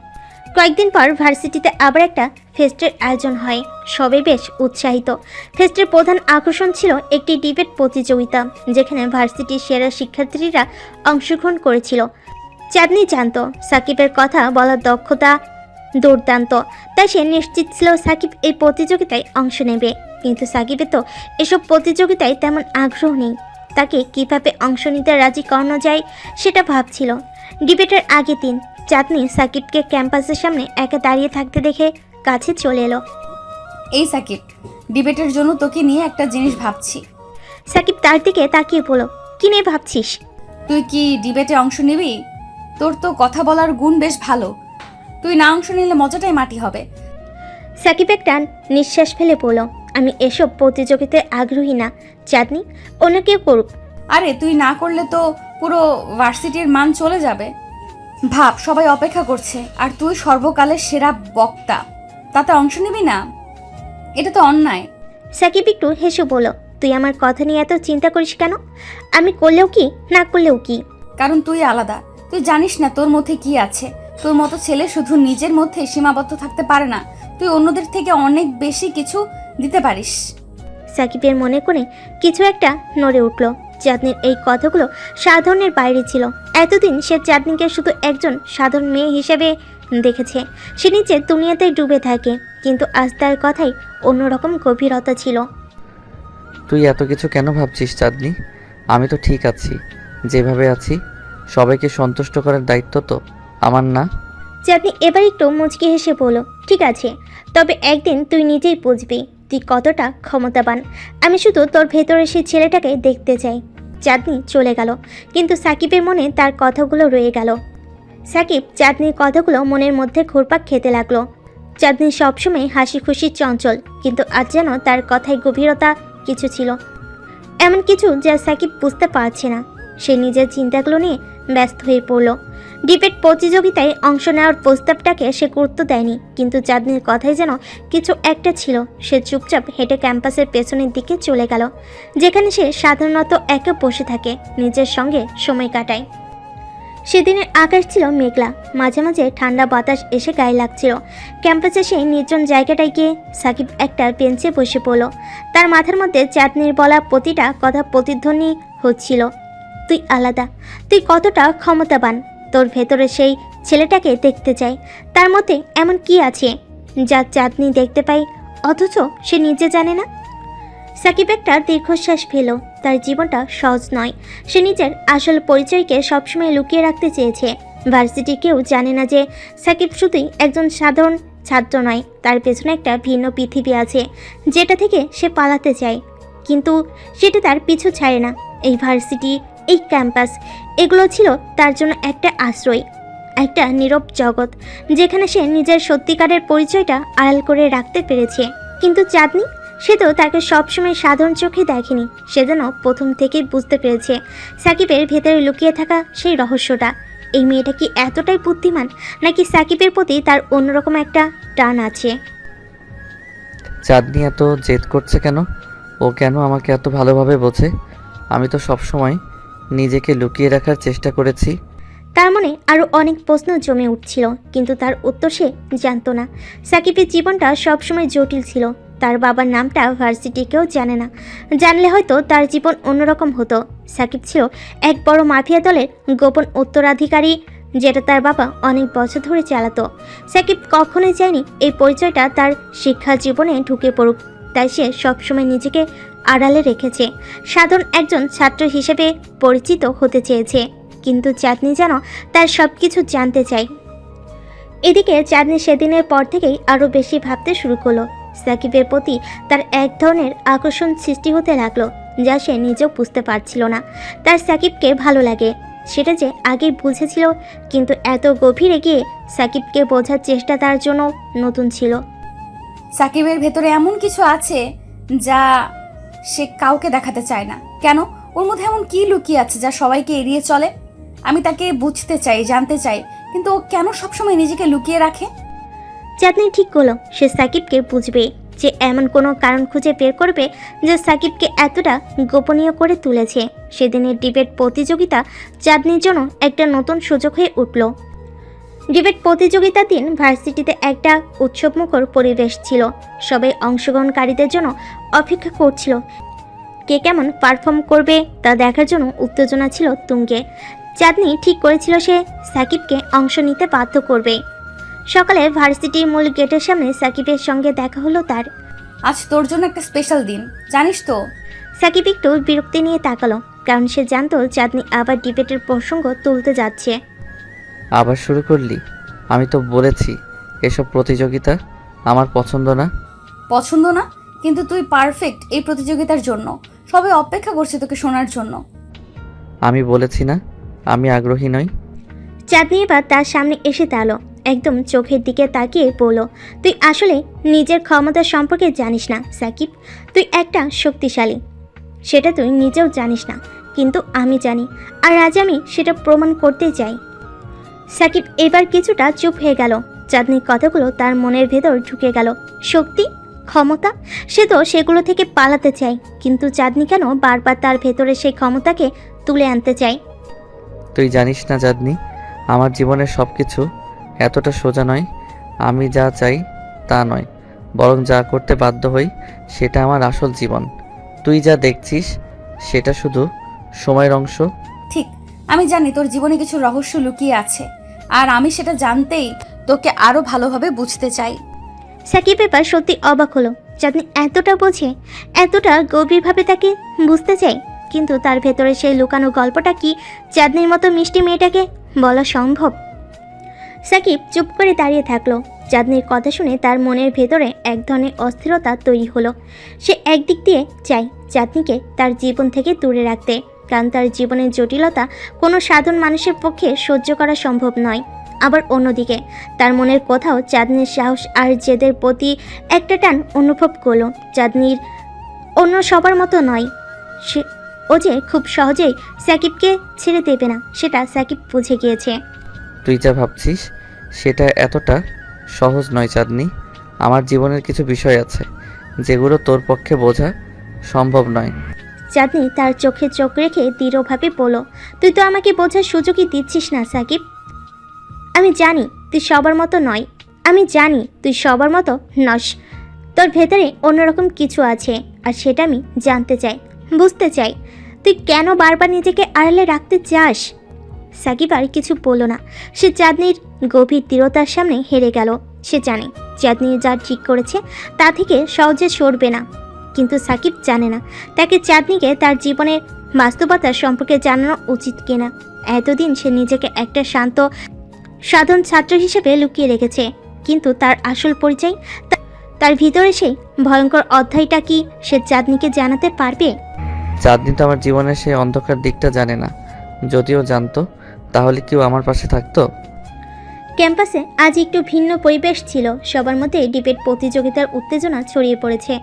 কয়েকদিন পর ভার্সিটিতে আবার একটা ফেস্টের আয়োজন হয়। সবাই বেশ উৎসাহিত। ফেস্টের প্রধান আকর্ষণ ছিল একটি ডিবেট প্রতিযোগিতা, যেখানে ভার্সিটির সেরা শিক্ষার্থীরা অংশগ্রহণ করেছিল। চাঁদনি জানতো সাকিবের কথা বলার দক্ষতা দুর্দান্ত, তাই সে নিশ্চিত ছিল সাকিব এই প্রতিযোগিতায় অংশ নেবে। কিন্তু সাকিবের তো এসব প্রতিযোগিতায় তেমন আগ্রহ নেই। তাকে কিভাবে অংশ নিতে রাজি করানো যায় সেটা ভাবছিল। ডিবেটের আগের দিন চাঁদনি সাকিবকে ক্যাম্পাসের সামনে একা দাঁড়িয়ে থাকতে দেখে কাছে চলে এলো। এই সাকিব, ডিবেটের জন্য তোকে নিয়ে একটা জিনিস ভাবছি। সাকিব তার দিকে তাকিয়ে বলল, কি নিয়ে ভাবছিস? তুই কি ডিবেটে অংশ নিবি? তোর তো কথা বলার গুণ বেশ ভালো, তুই না অংশ নিলে মজাটাই মাটি হবে। সাকিব একটা নিঃশ্বাস ফেলে বলল, আমি এসব প্রতিযোগিতায় আগ্রহী না চাঁদনি, অন্য কেউ করুক। আরে তুই না করলে তো পুরো ভার্সিটির মান চলে যাবে। ভাব, সবাই অপেক্ষা করছে আর তুই সর্বকালের সেরা বক্তা, তাতে অংশ নিবি না? এটা তো অন্যায়। সাকিব একটু হেসে বলল, তুই আমার কথা নিয়ে এত চিন্তা করিস কেন? আমি করলেও কি, না করলেও কি? কারণ তুই আলাদা, তুই জানিস না তোর মধ্যে কি আছে। তোর মতো ছেলে শুধু নিজের মধ্যে সীমাবদ্ধ থাকতে পারে না, তুই অন্যদের থেকে অনেক বেশি কিছু দিতে পারিস। সাকিবের মনে করে কিছু একটা নড়ে উঠল। চাঁদনির এই কথাগুলো সাধারণের বাইরে ছিল। এতদিন সে চাঁদনিকে শুধু একজন সাধারণ মেয়ে হিসেবে দেখেছে, সে নিজের দুনিয়াতেই ডুবে থাকে, কিন্তু আজ তার কথাই অন্যরকম গভীরতা ছিল। তুই এত কিছু কেন ভাবছিস চাঁদনি? আমি তো ঠিক আছি, যেভাবে আছি। সবাইকে সন্তুষ্ট করার দায়িত্ব তো আমার না? চাঁদনি এবার একটু মুচকি হেসে বলল, ঠিক আছে, তবে একদিন তুই নিজেই বুঝবি তুই কতটা ক্ষমতাবান। আমি শুধু তোর ভেতরে সেই ছেলেটাকে দেখতে চাই। চাঁদনি চলে গেল, কিন্তু সাকিবের মনে তার কথাগুলো রয়ে গেল। সাকিব চাঁদনির কথাগুলো মনের মধ্যে ঘুরপাক খেতে লাগলো। চাঁদনি সবসময় হাসি খুশি চঞ্চল, কিন্তু আজ যেন তার কথায় গভীরতা কিছু ছিল, এমন কিছু যা সাকিব বুঝতে পারছে না। সে নিজের চিন্তাগুলো নিয়ে ব্যস্ত হয়ে পড়ল। ডিবেট প্রতিযোগিতায় অংশ নেওয়ার প্রস্তাবটাকে সে গুরুত্ব দেয়নি, কিন্তু চাঁদনির কথায় যেন কিছু একটা ছিল। সে চুপচাপ হেঁটে ক্যাম্পাসের পেছনের দিকে চলে গেল, যেখানে সে সাধারণত একা বসে থাকে, নিজের সঙ্গে সময় কাটায়। সেদিনের আকাশ ছিল মেঘলা, মাঝে মাঝে ঠান্ডা বাতাস এসে গায়ে লাগছিল। ক্যাম্পাসে সেই নির্জন জায়গাটায় গিয়ে সাকিব একটা বেঞ্চে বসে পড়ল। তার মাথার মধ্যে চাঁদনির বলা প্রতিটা কথা প্রতিধ্বনি হচ্ছিল, তুই আলাদা, তুই কতটা ক্ষমতাবান, তোর ভেতরে সেই ছেলেটাকে দেখতে চাই। তার মধ্যে এমন কি আছে যা চাঁদনি দেখতে পাই, অথচ সে নিজে জানে না? সাকিব একটা দীর্ঘশ্বাস ফেল। তার জীবনটা সহজ নয়। সে নিজের আসল পরিচয়কে সবসময় লুকিয়ে রাখতে চেয়েছে। ভার্সিটি কেউ জানে না যে সাকিব শুধুই একজন সাধারণ ছাত্র নয়, তার পেছনে একটা ভিন্ন পৃথিবী আছে যেটা থেকে সে পালাতে চায়, কিন্তু সেটা তার পিছু ছাড়ে না। এই ভার্সিটি, এই ক্যাম্পাস, এগুলো ছিল তার জন্য একটা আশ্রয়, একটা নীরব জগৎ যেখানে সে নিজের সত্যিকারের পরিচয়টা আড়াল করে রাখতে পেরেছে। কিন্তু চাঁদনি, সে তো তাকে সবসময় সাধারণ চোখে দেখেনি। সে যেন প্রথম থেকেই বুঝতে পেরেছে সাকিবের ভেতরে লুকিয়ে থাকা সেই রহস্যটা। এই মেয়েটা কি এতটাই বুদ্ধিমান, নাকি সাকিবের প্রতি তার অন্যরকম একটা টান আছে? চাঁদনি এত জেদ করছে কেন? ও কেন আমাকে এত ভালোভাবে বোঝে? আমি তো সবসময় নিজেকে লুকিয়ে রাখার চেষ্টা করেছি। তার মনে আরও অনেক প্রশ্ন জমে উঠছিল, কিন্তু তার উত্তর সে জানত না। সাকিবের জীবনটা সবসময় জটিল ছিল। তার বাবার নামটা ভার্সিটি কেউ জানে না, জানলে হয়তো তার জীবন অন্যরকম হতো। সাকিব ছিল এক বড় মাফিয়া দলের গোপন উত্তরাধিকারী, যেটা তার বাবা অনেক বছর ধরে চালাতো। সাকিব কখনোই চায়নি এই পরিচয়টা তার শিক্ষা জীবনে ঢুকে পড়ুক, তাই সে সবসময় নিজেকে আড়ালে রেখেছে, সাধারণ একজন ছাত্র হিসেবে পরিচিত হতে চেয়েছে। কিন্তু চাঁদনি যেন তার সব কিছু জানতে চায়। এদিকে চাঁদনি সেদিনের পর থেকেই আরও বেশি ভাবতে শুরু করলো। সাকিবের প্রতি তার এক ধরনের আকর্ষণ সৃষ্টি হতে লাগলো, যা সে নিজেও বুঝতে পারছিল না। তার সাকিবকে ভালো লাগে, সেটা যে আগেই বুঝেছিল, কিন্তু এত গভীরে গিয়ে সাকিবকে বোঝার চেষ্টা তার জন্য নতুন ছিল। সাকিবের ভেতরে এমন কিছু আছে যা সে কাউকে দেখাতে চায় না। কেন? ওর মধ্যে এমন কি লুকিয়ে আছে যা সবাইকে এড়িয়ে চলে? আমি তাকে বুঝতে চাই, জানতে চাই, কিন্তু ও কেন সবসময় নিজেকে লুকিয়ে রাখে? চাঁদনি ঠিক করলো সে সাকিবকে বুঝবে, যে এমন কোনো কারণ খুঁজে বের করবে যা সাকিবকে এতটা গোপনীয় করে তুলেছে। সেদিনের ডিবেট প্রতিযোগিতা চাঁদনির জন্য একটা নতুন সুযোগ হয়ে উঠল। ডিবেট প্রতিযোগিতার দিন ভার্সিটিতে একটা উৎসবমুখর পরিবেশ ছিল। সবাই অংশগ্রহণকারীদের জন্য অপেক্ষা করছিল, কে কেমন পারফর্ম করবে তা দেখার জন্য উত্তেজনা ছিল তুঙ্গে। চাঁদনি ঠিক করেছিল সে সাকিবকে অংশ নিতে বাধ্য করবে। সকালে ভার্সিটির মূল গেটের সামনে সাকিবের সঙ্গে দেখা হলো তার। আজ তোর জন্য একটা স্পেশাল দিন, জানিস তো? সাকিব একটু বিরক্তি নিয়ে তাকালো, কারণ সে জানতো চাঁদনি আবার ডিবেটের প্রসঙ্গ তুলতে যাচ্ছে। আবার শুরু করলি? আমি তো বলেছি এসব প্রতিযোগিতা আমার পছন্দ না। পছন্দ না, কিন্তু তুই পারফেক্ট এই প্রতিযোগিতার জন্য। সবাই অপেক্ষা করছে তোকে শোনার জন্য। আমি বলেছি না আমি আগ্রহী নই। চাঁদনি এবার তার সামনে এসে দাঁড়ালো, একদম চোখের দিকে তাকিয়ে বলল, তুই আসলে নিজের ক্ষমতা সম্পর্কে জানিস না সাকিব। তুই একটা শক্তিশালী, সেটা তুই নিজেও জানিস না, কিন্তু আমি জানি, আর আজ আমি সেটা প্রমাণ করতে চাই। সাকিব এবার কিছুটা চুপ হয়ে গেল। চাঁদনির কথাগুলো তার মনের ভেতর ঢুকে গেল। শক্তি, ক্ষমতা, সে তো সেগুলো থেকে পালাতে চায়, কিন্তু চাঁদনি কেন বারবার তার ভেতরে সেই ক্ষমতাকে তুলে আনতে চায়? তুই জানিস না চাঁদনি, আমার জীবনের সব কিছু এতটা সোজা নয়। আমি যা চাই তা নয়, বরং যা করতে বাধ্য হই সেটা আমার আসল জীবন। তুই যা দেখছিস সেটা শুধু সময়ের অংশ। ঠিক, আমি জানি তোর জীবনে কিছু রহস্য লুকিয়ে আছে, আর আমি সেটা জানতেই তোকে আরো ভালোভাবে বুঝতে চাই। সাকিব এবার সত্যি অবাক হলো। চাঁদনি এতটা বোঝে, এতটা গভীরভাবে তাকে বুঝতে চায়, কিন্তু তার ভেতরে সেই লুকানো গল্পটা কি চাঁদনির মতো মিষ্টি মেয়েটাকে বলা সম্ভব? সাকিব চুপ করে দাঁড়িয়ে থাকলো। চাঁদনির কথা শুনে তার মনের ভেতরে এক ধরনের অস্থিরতা তৈরি হলো। সে একদিক দিয়ে চায় চাঁদনিকে তার জীবন থেকে দূরে রাখতে, কারণ তার জীবনের জটিলতা কোনো সাধারণ মানুষের পক্ষে সহ্য করা সম্ভব নয়। আবার অন্যদিকে তার মনের কোথাও চাঁদনির সাহস আর জেদের প্রতি একটা টান অনুভব করলো। চাঁদনির অন্য সবার মতো নয়, সে ও যে খুব সহজেই সাকিবকে ছেড়ে দেবে না, সেটা সাকিব বুঝে গিয়েছে। তুই যা ভাবছিস সেটা এতটা সহজ নয় চাঁদনি। আমার জীবনের কিছু বিষয় আছে যেগুলো তোর পক্ষে বোঝা সম্ভব নয়। চাঁদনি তার চোখে চোখ রেখে দৃঢ়ভাবে বলল, তুই তো আমাকে বোঝার সুযোগই দিচ্ছিস না সাকিব। আমি জানি তুই সবার মতো নয়, আমি জানি তুই সবার মতো নস। তোর ভেতরে অন্যরকম কিছু আছে, আর সেটা আমি জানতে চাই, বুঝতে চাই। তুই কেন বারবার নিজেকে আড়ালে রাখতে চাস? সাকিব আর কিছু বলল না। সে চাঁদনির গভীর দৃঢ়তার সামনে হেরে গেল। সে জানে চাঁদনি যা ঠিক করেছে তা থেকে সহজে সরবে না, কিন্তু সাকিব জানে না তাকে চাঁদনিকে তার জীবনের বাস্তবতা সম্পর্কে জানানো উচিত কিনা। এতদিন সে নিজেকে একটা শান্ত সাধারণ ছাত্র হিসেবে লুকিয়ে রেখেছে, কিন্তু তার আসল পরিচয়, তার ভিতরে সেই ভয়ঙ্কর অধ্যায়টা কি সে চাঁদনিকে জানাতে পারবে? চাঁদনি তো আমার জীবনের সেই অন্ধকার দিকটা জানে না। যদিও জানতো তাহলে কেউ আমার পাশে থাকতো? ক্যাম্পাসে আজ একটু ভিন্ন পরিবেশ ছিল। সবার মধ্যে ডিবেট প্রতিযোগিতার উত্তেজনা ছড়িয়ে পড়েছে।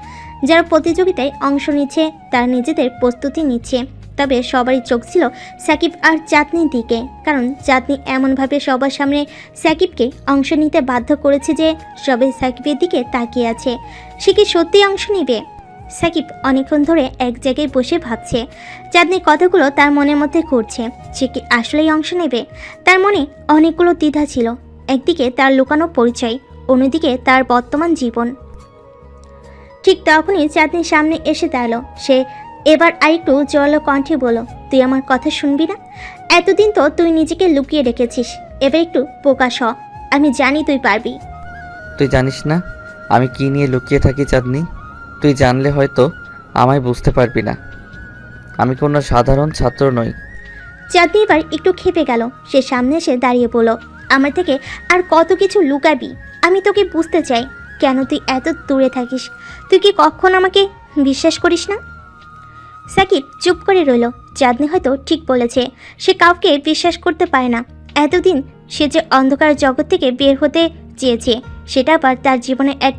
যারা প্রতিযোগিতায় অংশ নিচ্ছে তারা নিজেদের প্রস্তুতি নিচ্ছে, তবে সবারই চোখ ছিল সাকিব আর চাঁদনির দিকে, কারণ চাঁদনি এমনভাবে সবার সামনে সাকিবকে অংশ নিতে বাধ্য করেছে যে সবাই সাকিবের দিকে তাকিয়ে আছে। সে কি সত্যি অংশ নেবে? সাকিব অনেকক্ষণ ধরে এক জায়গায় বসে ভাবছে। চাঁদনির কথাগুলো তার মনের মধ্যে ঘুরছে। সে কি আসলেই অংশ নেবে? তার মনে অনেকগুলো দ্বিধা ছিল। একদিকে তার লুকানো পরিচয়, অন্যদিকে তার বর্তমান জীবন। ঠিক তখনই চাঁদনির সামনে এসে দাঁড়ালো। সে এবার আরেকটু জোরালো কণ্ঠে বলল, তুই আমার কথা শুনবি না? এতদিন তো তুই নিজেকে লুকিয়ে রেখেছিস, এবার একটু প্রকাশ হ। আমি জানি তুই পারবি। তুই জানিস না আমি কি নিয়ে লুকিয়ে থাকি চাঁদনি। তুই জানলে হয়তো আমায় বুঝতে পারবি না। আমি কোনো সাধারণ ছাত্র নই। চাঁদনি এবার একটু ক্ষেপে গেল। সে সামনে এসে দাঁড়িয়ে বলল, আমার থেকে আর কত কিছু লুকাবি? আমি তোকে বুঝতে চাই, কেন তুই এত দূরে থাকিস? তুই কি কখনো আমাকে বিশ্বাস করিস না? সাকিব চুপ করে রইল। চাঁদনি হয়তো ঠিক বলেছে, সে কাউকে বিশ্বাস করতে পারে না। এতদিন সে যে অন্ধকার জগৎ থেকে বের হতে চেয়েছে, সেটা আবার তার জীবনের এক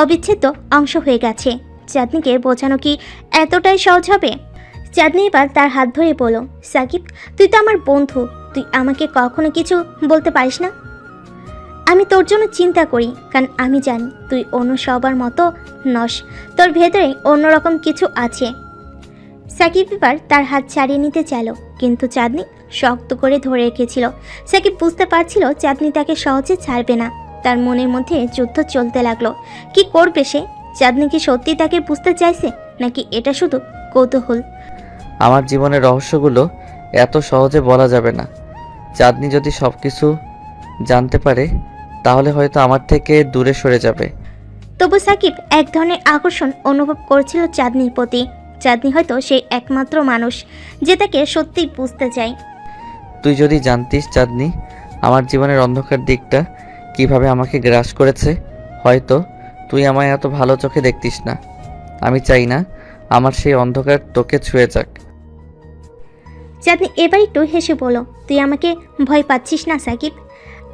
অবিচ্ছেদ্য অংশ হয়ে গেছে। চাঁদনিকে বোঝানো কি এতটাই সহজ হবে? চাঁদনি এবার তার হাত ধরে বলল, সাকিব তুই তো আমার বন্ধু, তুই আমাকে কখনো কিছু বলতে পারিস না? আমি তোর জন্য চিন্তা করি, কারণ আমি জানি তুই অন্য সবার মতো নস, তোর ভেতরে অন্যরকম কিছু আছে। সাকিব এবার তার হাত ছাড়িয়ে নিতে চাইল, কিন্তু চাঁদনি শক্ত করে ধরে রেখেছিল। সাকিব বুঝতে পারছিল চাঁদনি তাকে সহজে ছাড়বে না। তার মনের মধ্যে যুদ্ধ চলতে লাগলো। কি করবে সে? চাঁদনি কি সত্যি তাকে বুঝতে চাইছে, নাকি এটা শুধু কৌতূহল? আমার জীবনের রহস্যগুলো এত সহজে বলা যাবে না। চাঁদনি যদি সব কিছু জানতে পারে তাহলে হয়তো আমার থেকে দূরে সরে যাবে। তবু সাকিব এক ধরনের আকর্ষণ অনুভব করেছিল চাঁদনির প্রতি। চাঁদনি হয়তো সেই একমাত্র মানুষ যে তাকে সত্যিই বুঝতে চায়। তুই যদি জানতিস চাঁদনি আমার জীবনের অন্ধকার দিকটা কিভাবে আমাকে গ্রাস করেছে, হয়তো তুই আমায় এত ভালো চোখে দেখতিস না। আমি চাই না আমার সেই অন্ধকার তোকে ছুঁয়ে যাক। চাঁদনি এবার একটু হেসে বলো, তুই আমাকে ভয় পাচ্ছিস না সাকিব?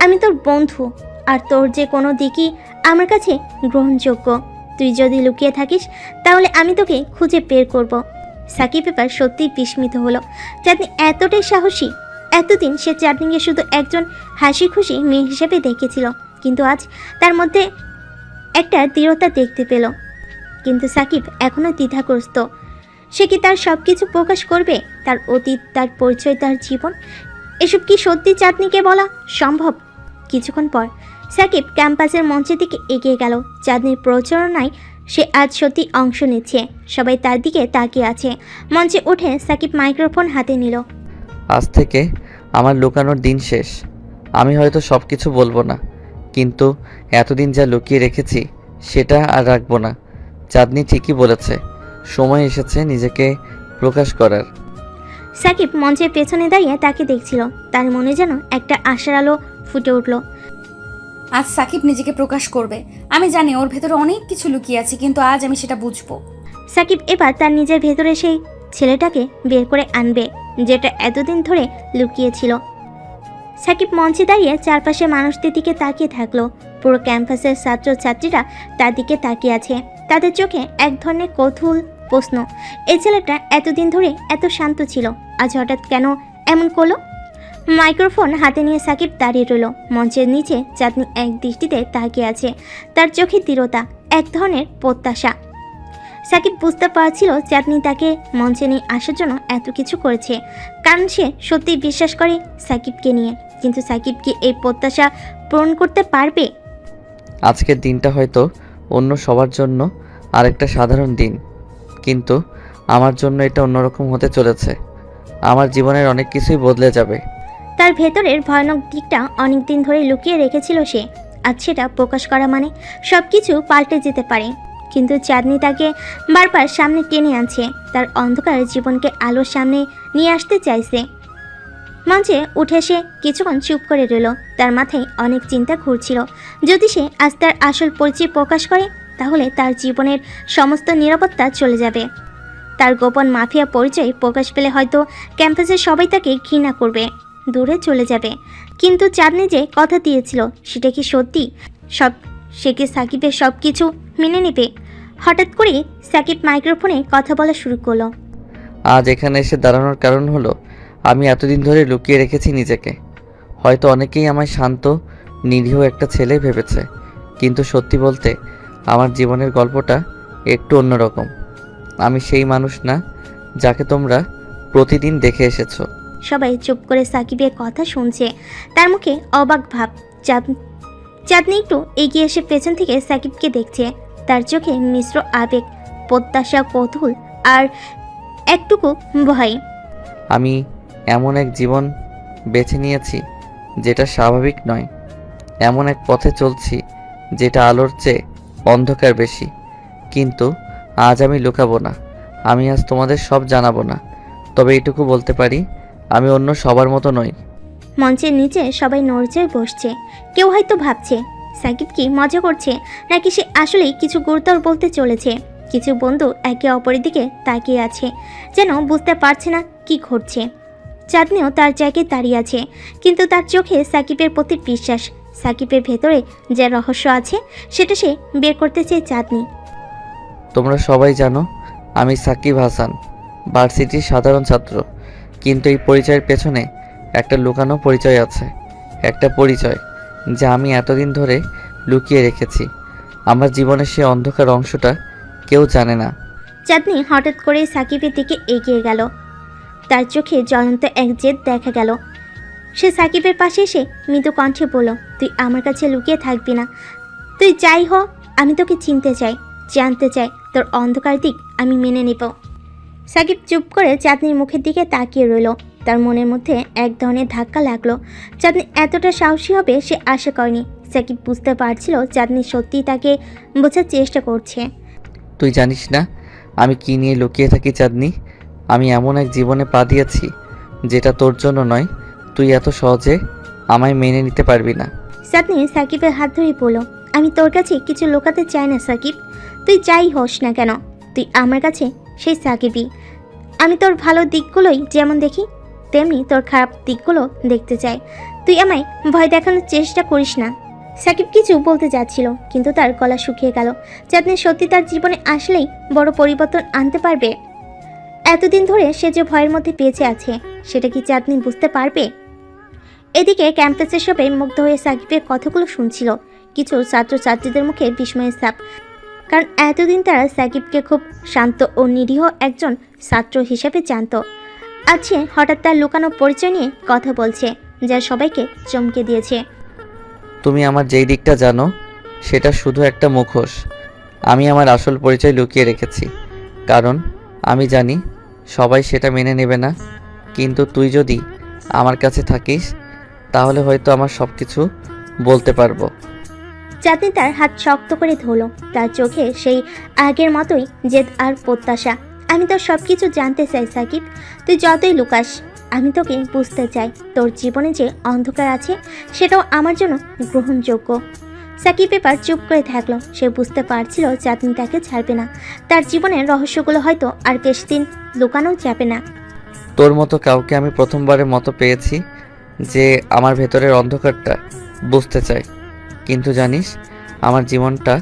আমি তোর বন্ধু, আর তোর যে কোনো দিকই আমার কাছে গ্রহণযোগ্য। তুই যদি লুকিয়ে থাকিস তাহলে আমি তোকে খুঁজে বের করব। সাকিব এবার সত্যিই বিস্মিত হলো। চাঁদনি এতটাই সাহসী। এতদিন সে চাঁদনিকে শুধু একজন হাসি খুশি মেয়ে হিসেবে দেখেছিল, কিন্তু আজ তার মধ্যে একটা দৃঢ়তা দেখতে পেল। কিন্তু সাকিব এখনও দ্বিধাগ্রস্ত। সে কি তার সব কিছু প্রকাশ করবে? তার অতীত, তার পরিচয়, তার জীবন, এসব কি সত্যি চাঁদনিকে বলা সম্ভব? কিছুক্ষণ পর সাকিব ক্যাম্পাসের মঞ্চের দিকে এগিয়ে গেল। চাঁদনির প্রচারণায় সে আজ সত্যি অংশ নিচ্ছে। সবাই তার দিকে তাকিয়ে আছে। মঞ্চে উঠে সাকিব মাইক্রোফোন হাতে নিল। আজ থেকে আমার লুকানোর দিন শেষ। আমি হয়তো সব কিছু বলবো না, কিন্তু এতদিন যা লুকিয়ে রেখেছি সেটা আর রাখবো না। চাঁদনি ঠিকই বলেছে, সময় এসেছে নিজেকে প্রকাশ করার। সাকিব মঞ্চের পেছনে দাঁড়িয়ে তাকে দেখছিল। তার মনে যেন একটা আশার আলো ফুটে উঠল। আজ সাকিব নিজেকে প্রকাশ করবে। আমি জানি ওর ভেতরে অনেক কিছু লুকিয়ে আছে, কিন্তু আজ আমি সেটা বুঝবো। সাকিব এবার তার নিজের ভেতরে সেই ছেলেটাকে বের করে আনবে, যেটা এতদিন ধরে লুকিয়েছিল। সাকিব মঞ্চে দাঁড়িয়ে চারপাশে মানুষদের দিকে তাকিয়ে থাকলো। পুরো ক্যাম্পাসের ছাত্রছাত্রীরা তার দিকে তাকিয়ে আছে। তাদের চোখে এক ধরনের কৌতূহল, প্রশ্ন। এই ছেলেটা এতদিন ধরে এত শান্ত ছিল, আজ হঠাৎ কেন এমন করলো? মাইক্রোফোন হাতে নিয়ে সাকিব দাঁড়িয়ে রইল। মঞ্চের নিচে চাঁদনি এক দৃষ্টিতে তাকিয়ে আছে। তার চোখে দৃঢ়তা, এক ধরনের প্রত্যাশা। সাকিব বুঝতে পারছিল চাঁদনি তাকে মঞ্চে নিয়ে আসার জন্য এত কিছু করেছে, কারণ সে সত্যিই বিশ্বাস করে সাকিবকে নিয়ে। কিন্তু সাকিব কি এই প্রত্যাশা পূরণ করতে পারবে? আজকের দিনটা হয়তো অন্য সবার জন্য আরেকটা সাধারণ দিন, কিন্তু আমার জন্য এটা অন্যরকম হতে চলেছে। আমার জীবনের অনেক কিছুই বদলে যাবে। তার ভেতরের ভয়ানক দিকটা অনেকদিন ধরে লুকিয়ে রেখেছিল সে। আজ সেটা প্রকাশ করা মানে সব কিছু পাল্টে যেতে পারে। কিন্তু চাঁদনি তাকে বারবার সামনে টেনে আনছে, তার অন্ধকার জীবনকে আলোর সামনে নিয়ে আসতে চাইছে। মঞ্চে উঠে সে কিছুক্ষণ চুপ করে রইল। তার মাথায় অনেক চিন্তা ঘুরছিল। যদি সে আজ তার আসল পরিচয় প্রকাশ করে, তাহলে তার জীবনের সমস্ত নিরাপত্তা চলে যাবে। তার গোপন মাফিয়া পরিচয় প্রকাশ পেলে হয়তো ক্যাম্পাসের সবাই তাকে ঘৃণা করবে, দূরে চলে যাবে। কিন্তু চাঁদনি যে কথা দিয়েছিল, সেটা কি সত্যি? সে কি সাকিবের সব কিছু মেনে নেবে? হঠাৎ করে সাকিব মাইক্রোফোনে কথা বলা শুরু করলো। আজ এখানে এসে দাঁড়ানোর কারণ হলো, আমি এতদিন ধরে লুকিয়ে রেখেছি নিজেকে। হয়তো অনেকেই আমায় শান্ত, নিরীহ একটা ছেলে ভেবেছে, কিন্তু সত্যি বলতে আমার জীবনের গল্পটা একটু অন্যরকম। আমি সেই মানুষ না যাকে তোমরা প্রতিদিন দেখে এসেছো। সবাই চুপ করে সাকিবের কথা শুনছে, তার মুখে অবাক ভাব। চাঁদনি একটু এগিয়ে এসে পেছন থেকে সাকিবকে দেখছে। তার চোখে মিশ্র আবেগ, প্রত্যাশা, কৌতূহল আর একটুকু ভয়। আমি এমন এক জীবন বেছে নিয়েছি যেটা স্বাভাবিক নয়। এমন এক পথে চলছি যেটা আলোর চেয়ে অন্ধকার বেশি। কিন্তু আজ আমি লুকাবো না। আমি আজ তোমাদের সব জানাবো না। তবে এইটুকু বলতে পারি, আমি অন্য সবার মতো নই। মঞ্চের নিচে সবাই নড়ছে বসছে। কেউ হয়তো ভাবছে সাকিব কি মজা করছে, নাকি সে আসলেই কিছু গুরুতর বলতে চলেছে। কিছু বন্ধু একে অপরের দিকে তাকিয়ে আছে, যেন বুঝতে পারছে না কি ঘটছে। চাঁদনিও তার জায়গায় দাঁড়িয়ে আছে, কিন্তু তার চোখে সাকিবের প্রতি বিশ্বাস। সাকিবের ভেতরে যে রহস্য আছে সেটা সে বের করতে চেয়ে চাঁদনি। তোমরা সবাই জানো আমি সাকিব হাসান, ভার্সিটির সাধারণ ছাত্র। কিন্তু এই পরিচয়ের পেছনে একটা লুকানো পরিচয় আছে। একটা পরিচয় যা আমি এতদিন ধরে লুকিয়ে রেখেছি। আমার জীবনের সে অন্ধকার অংশটা কেউ জানে না। চাঁদনি হঠাৎ করে সাকিবের দিকে এগিয়ে গেল। তার চোখে জ্বলন্ত এক জেদ দেখা গেল। সে সাকিবের পাশে এসে মৃদু কণ্ঠে বলল, তুই আমার কাছে লুকিয়ে থাকবি না। তুই যাই হ, আমি তোকে চিনতে চাই, জানতে চাই। তোর অন্ধকার দিক আমি মেনে নেব। সাকিব চুপ করে চাঁদনির মুখের দিকে তাকিয়ে রইল। তার মনের মধ্যে এক ধরনের ধাক্কা লাগলো। চাঁদনি এতটা সাহসী হবে সে আশা করেনি। সাকিব বুঝতে পারছিল চাঁদনি সত্যিই তাকে বোঝার চেষ্টা করছে। তুই জানিস না আমি কি নিয়ে লুকিয়ে থাকি চাঁদনি। আমি এমন এক জীবনে পা দিয়েছি যেটা তোর জন্য নয়। তুই এত সহজে আমায় মেনে নিতে পারবি না। চাঁদনি সাকিবের হাত ধরে বলল, আমি তোর কাছে কিছু লুকাতে চাই না সাকিব। তুই যাই হোস না কেন, তুই আমার কাছে সেই সাকিবই। আমি তোর ভালো দিকগুলোই যেমন দেখি, তেমনি তোর খারাপ দিকগুলো দেখতে চাই। তুই আমায় ভয় দেখানোর চেষ্টা করিস না। সাকিব কিছু বলতে যাচ্ছিল, কিন্তু তার গলা শুকিয়ে গেল। চাঁদনি সত্যি তার জীবনে আসলেই বড় পরিবর্তন আনতে পারবে। এতদিন ধরে সে যে ভয়ের মধ্যে বেঁচে আছে, সেটা কি চাঁদনি বুঝতে পারবে? এদিকে ক্যাম্পাসের সবাই মুগ্ধ হয়ে সাকিবের কথাগুলো শুনছিল। কিছু ছাত্রছাত্রীদের মুখে বিস্ময়ের ছাপ, কারণ এতদিন তারা সাকিবকে খুব শান্ত ও নিরীহ একজন ছাত্র হিসেবে জানত। আজকে হঠাৎ তার লুকানো পরিচয় নিয়ে কথা বলছে, যা সবাইকে চমকে দিয়েছে। তুমি আমার যেই দিকটা জানো সেটা শুধু একটা মুখোশ। আমি আমার আসল পরিচয় লুকিয়ে রেখেছি, কারণ আমি জানি সবাই সেটা মেনে নেবে না। কিন্তু তুই যদি আমার কাছে থাকিস তাহলে হয়তো আমার সব কিছু বলতে পারবো। চাঁদনি তার হাত শক্ত করে ধরলো, তার চোখে সেই আগের মতোই জেদ আর প্রত্যাশা। আমি তোর সব কিছু জানতে চাই সাকিব, তুই যতই লুকাস আমি তোকে বুঝতে চাই। তোর জীবনে যে অন্ধকার আছে সেটাও আমার জন্য গ্রহণযোগ্য। সাকিব এবার চুপ করে থাকলো। সে বুঝতে পারছিল চাঁদনি তাকে ছাড়বে না। তার জীবনের রহস্যগুলো হয়তো আর বেশিদিন লুকানো যাবে না। তোর মতো কাউকে আমি প্রথমবারের মতো পেয়েছি যে আমার ভেতরের অন্ধকারটা বুঝতে চায়। কিন্তু জানিস, আমার জীবনটা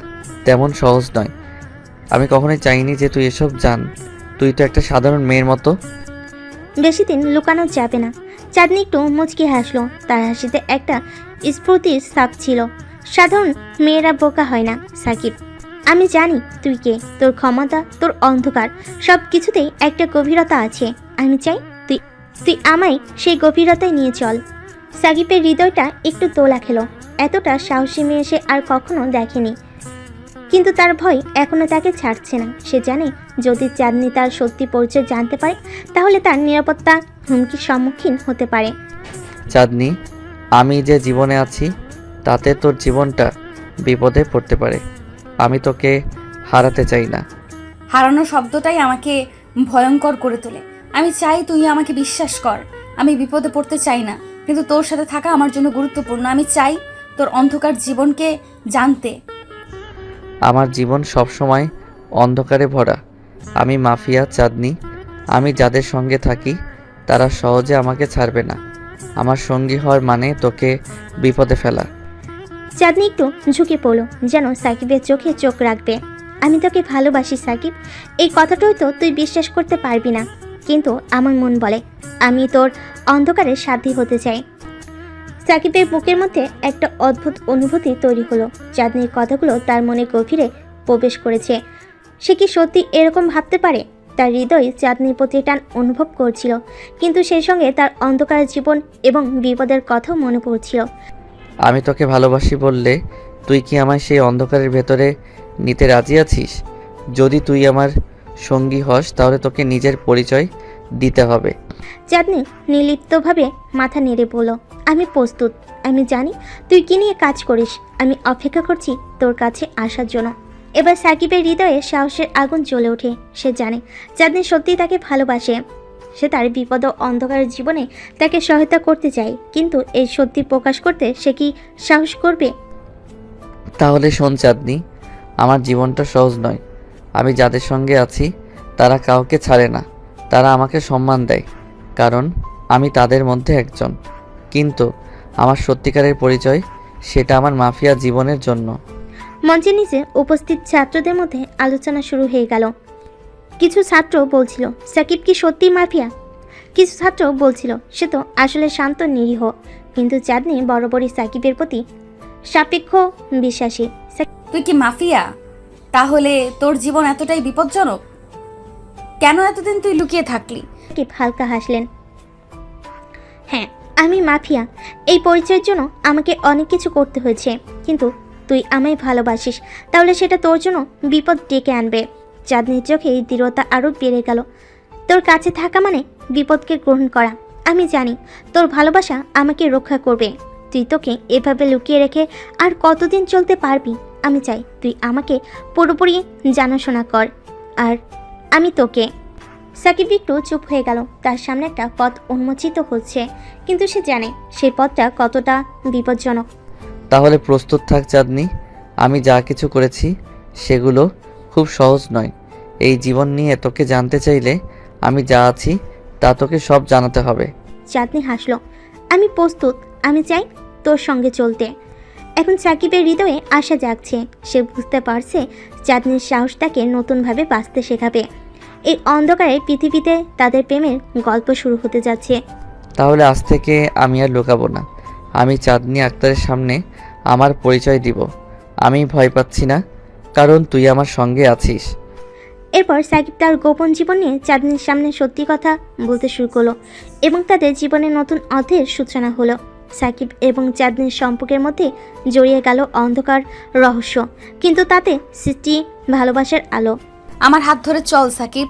তেমন সহজ নয়। আমি কখনোই চাইনি যে তুই এসব জান। তুই তো একটা সাধারণ মেয়ের মতো। বেশি দিন লুকানো যাবে না। চাঁদনি একটু মুচকি হাসলো, তার হাসিতে একটা স্ফূর্তির ছাপ ছিল। সাধারণ মেয়েরা বোকা হয় না সাকিব। আমি জানি তুই কে, তোর ক্ষমতা, তোর অন্ধকার, সব কিছুতেই একটা গভীরতা আছে। আমি চাই তুই তুই আমায় সেই গভীরতায় নিয়ে চল। সাকিবের হৃদয়টা একটু দোলা খেলো। এতটা সাহসী মেয়ে সে আর কখনো দেখেনি, কিন্তু তার ভয় এখনো তাকে ছাড়ছে না। সে জানে যদি চাঁদনি তার সত্যি পরিচয় জানতে পারে তাহলে তার নিরাপত্তা হুমকির সম্মুখীন হতে পারে। চাঁদনি, আমি যে জীবনে আছি তাতে তোর জীবনটা বিপদে পড়তে পারে। আমি তোকে হারাতে চাই না। হারানো শব্দটাই আমাকে ভয়ঙ্কর করে তোলে। আমি চাই তুই আমাকে বিশ্বাস কর। আমি বিপদে পড়তে চাই না, কিন্তু তোর সাথে থাকা আমার জন্য গুরুত্বপূর্ণ। আমি চাই তোর অন্ধকার জীবনকে জানতে। আমার জীবন সবসময় অন্ধকারে ভরা। আমি মাফিয়া চাঁদনি। আমি যাদের সঙ্গে থাকি তারা সহজে আমাকে ছাড়বে না। আমার সঙ্গী হওয়ার মানে তোকে বিপদে ফেলা। চাঁদনি একটু ঝুঁকে পড়লো, যেন সাকিবের চোখে চোখ রাখবে। আমি তোকে ভালোবাসি সাকিব, এই কথাটাও তো তুই বিশ্বাস করতে পারবি না, কিন্তু আমার মন বলে আমি তোর অন্ধকারের সাথী হতে চাই। সাকিবের বুকের মধ্যে একটা অদ্ভুত অনুভূতি তৈরি হলো। চাঁদনির কথাগুলো তার মনে গভীরে প্রবেশ করেছে। সে কি সত্যি এরকম ভাবতে পারে? তার হৃদয় চাঁদনির প্রতি টান অনুভব করছিল, কিন্তু সেই সঙ্গে তার অন্ধকার জীবন এবং বিপদের কথাও মনে পড়ছিল। আমি তোকে ভালোবাসি বললে তুই কি আমায় সেই অন্ধকারের ভেতরে নিতে রাজি আছিস? যদি তুই আমার সঙ্গী হস তাহলে তোকে নিজের পরিচয় দিতে হবে। চাঁদনি নির্লিপ্তভাবে মাথা নেড়ে বলল, আমি প্রস্তুত। আমি জানি তুই কি নিয়ে কাজ করিস। আমি অপেক্ষা করছি তোর কাছে আসার জন্য। এবার সাকিবের হৃদয়ে সাহসের আগুন জ্বলে ওঠে। সে জানে চাঁদনি সত্যিই তাকে ভালোবাসে। সে তার বিপদ ও অন্ধকারের জীবনে তাকে সহায়তা করতে চায়, কিন্তু এই সত্যি প্রকাশ করতে সে কি সাহস করবে? তাহলে শোন চাঁদনি, আমার জীবনটা সহজ নয়। আমি যাদের সঙ্গে আছি তারা কাউকে ছাড়ে না। তারা আমাকে সম্মান দেয়, কারণ আমি তাদের মধ্যে একজন। কিন্তু আমার সত্যিকারের পরিচয় সেটা আমার মাফিয়া জীবনের জন্য। মঞ্চের নিচে উপস্থিত ছাত্রদের মধ্যে আলোচনা শুরু হয়ে গেল। কিছু ছাত্র বলছিল সাকিব কি সত্যি মাফিয়া, কিছু ছাত্র বলছিল সে তো আসলে শান্ত নিরীহ। কিন্তু চাঁদনি বরাবরই সাকিবের প্রতি সাপেক্ষ বিশ্বাসী। তুই কি মাফিয়া? তাহলে তোর জীবন এতটাই বিপজ্জনক? কেন এতদিন তুই লুকিয়ে থাকলি? সাকিব হালকা হাসলেন। হ্যাঁ, আমি মাফিয়া। এই পরিচয়ের জন্য আমাকে অনেক কিছু করতে হয়েছে, কিন্তু তুই আমায় ভালোবাসিস, তাহলে সেটা তোর জন্য বিপদ ডেকে আনবে। চাঁদনির চোখে এই দৃঢ়তা আরও বেড়ে গেল। তোর কাছে থাকা মানে বিপদকে গ্রহণ করা। আমি জানি তোর ভালোবাসা আমাকে রক্ষা করবে। তুই তোকে এভাবে লুকিয়ে রেখে আর কতদিন চলতে পারবি? আমি চাই তুই আমাকে পুরোপুরি জানাশোনা কর, আর আমি তোকে। সাকিব একটু চুপ হয়ে গেল। তার সামনে একটা পথ উন্মোচিত হচ্ছে, কিন্তু সে জানে সেই পথটা কতটা বিপজ্জনক। তাহলে প্রস্তুত থাক চাঁদনি, আমি যা কিছু করেছি সেগুলো খুব সহজ নয়। এই জীবন নিয়ে তোকে জানতে চাইলে আমি যা আছি তা তোকে সব জানাতে হবে। চাঁদনি হাসলো। আমি প্রস্তুত, আমি চাই তোর সঙ্গে চলতে। এখন সাকিবের হৃদয়ে আশা জাগছে। সে বুঝতে পারছে চাঁদনির সাহস তাকে নতুনভাবে বাঁচতে শেখাবে। এই অন্ধকারে পৃথিবীতে তাদের প্রেমের গল্প শুরু হতে যাচ্ছে। তাহলে আজ থেকে আমি আর লুকাবো না। আমি চাঁদনি আক্তারের সামনে আমার পরিচয় দিব। আমি ভয় পাচ্ছি না, কারণ তুই আমার সঙ্গে আছিস। এরপর সাকিব তার গোপন জীবন নিয়ে চাঁদনির সামনে সত্যি কথা বলতে শুরু করলো এবং তাদের জীবনের নতুন অধ্যায়ের সূচনা হলো। সাকিব এবং চাঁদনির সম্পর্কের মধ্যে জড়িয়ে গেল অন্ধকার রহস্য, কিন্তু তাতে সৃষ্টি ভালোবাসার আলো। আমার হাত ধরে চল সাকিব,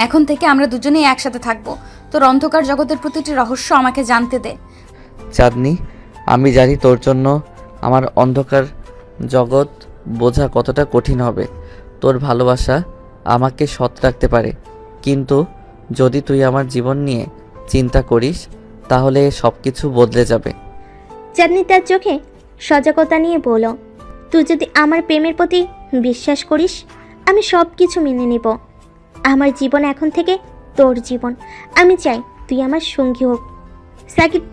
এখন থেকে আমরা দুজনেই একসাথে থাকবো। তোর অন্ধকার জগতের প্রতিটি রহস্য আমাকে জানতে দে। চাঁদনি, আমি জানি তোর জন্য আমার অন্ধকার জগৎ বোঝা কতটা কঠিন হবে। তোর ভালোবাসা আমাকে সৎ রাখতে পারে, কিন্তু যদি তুই আমার জীবন নিয়ে চিন্তা করিস তাহলে সব কিছু বদলে যাবে। চাঁদনি তার চোখে সজাগতা নিয়ে বলল, তুই যদি আমার প্রেমের প্রতি বিশ্বাস করিস আমি সব কিছু মেনে নেব। আমার জীবন এখন থেকে তোর জীবন। আমি চাই তুই আমার সঙ্গী হোক। সাকিব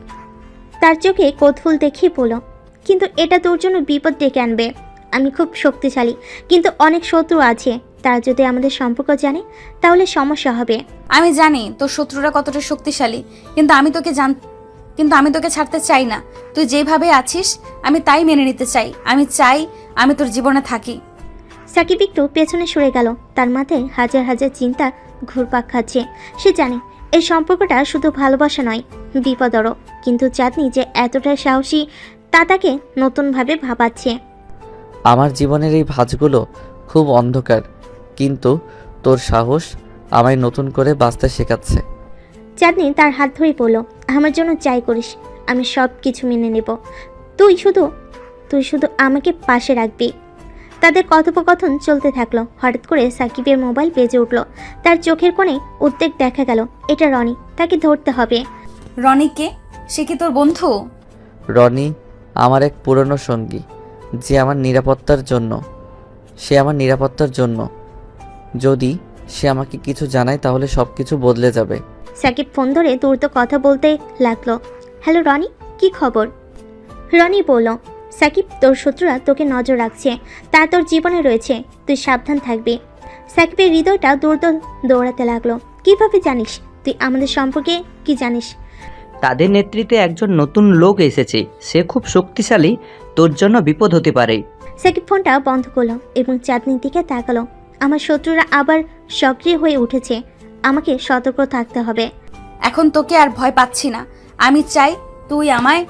তার চোখে কৌতূহল দেখিয়ে বলল, কিন্তু এটা তোর জন্য বিপদ ডেকে আনবে। আমি খুব শক্তিশালী, কিন্তু অনেক শত্রু আছে। তারা যদি আমাদের সম্পর্ক জানে তাহলে সমস্যা হবে। আমি জানি তোর শত্রুরা কতটা শক্তিশালী, কিন্তু আমি তোকে ছাড়তে চাই না। তুই যেভাবে আছিস আমি তাই মেনে নিতে চাই। আমি চাই আমি তোর জীবনে থাকি। সাকিব একটু পেছনে সরে গেল। তার মাথায় হাজার হাজার চিন্তা ঘুরপাক খাচ্ছে। সে জানে এই সম্পর্কটা শুধু ভালোবাসা নয়, বিপদেরও। কিন্তু চাঁদনি যে এতটা সাহসী তা তাকে নতুনভাবে ভাবাচ্ছে। আমার জীবনের এই ভাঁজগুলো খুব অন্ধকার, কিন্তু তোর সাহস আমায় নতুন করে বাঁচতে শেখাচ্ছে। চাঁদনি তার হাত ধরে বলল, আমার জন্য যাই করিস আমি সব কিছু মেনে নেব। তুই শুধু আমাকে পাশে রাখবি। তাদের কথোপকথন চলতে থাকলো। হঠাৎ করে সাকিবের মোবাইল বেজে উঠল। তার চোখের কোণে উদ্বেগ দেখা গেল। এটা রনি, তাকে ধরতে হবে। রনিকে? সে কি তোর বন্ধু? রনি আমার এক পুরনো সঙ্গী, সে আমার নিরাপত্তার জন্য। যদি সে আমাকে কিছু জানায় তাহলে সব কিছু বদলে যাবে। সাকিব ফোন ধরে দ্রুত কথা বলতে লাগলো। হ্যালো রনি, কি খবর? রনি বলল, সাকিব তোর শত্রুরা তোকে নজর রাখছে, তা তোর জীবনে রয়েছে, তুই সাবধান থাকবি। সাকিবের হৃদয়টা দ্রুত দৌড়াতে লাগলো। কিভাবে জানিস? তুই আমাদের সম্পর্কে কি জানিস? তাদের নেতৃত্বে একজন নতুন লোক এসেছে, সে খুব শক্তিশালী, তোর জন্য বিপদ হতে পারে। সাকিব ফোনটা বন্ধ করলো এবং চাঁদনির দিকে তাকালো। আমার শত্রুরা আবার সক্রিয় হয়ে উঠেছে, আমাকে সতর্ক থাকতে হবে। এখন তোকে আর ভয় পাচ্ছি না। আমি চাই তুই আমায়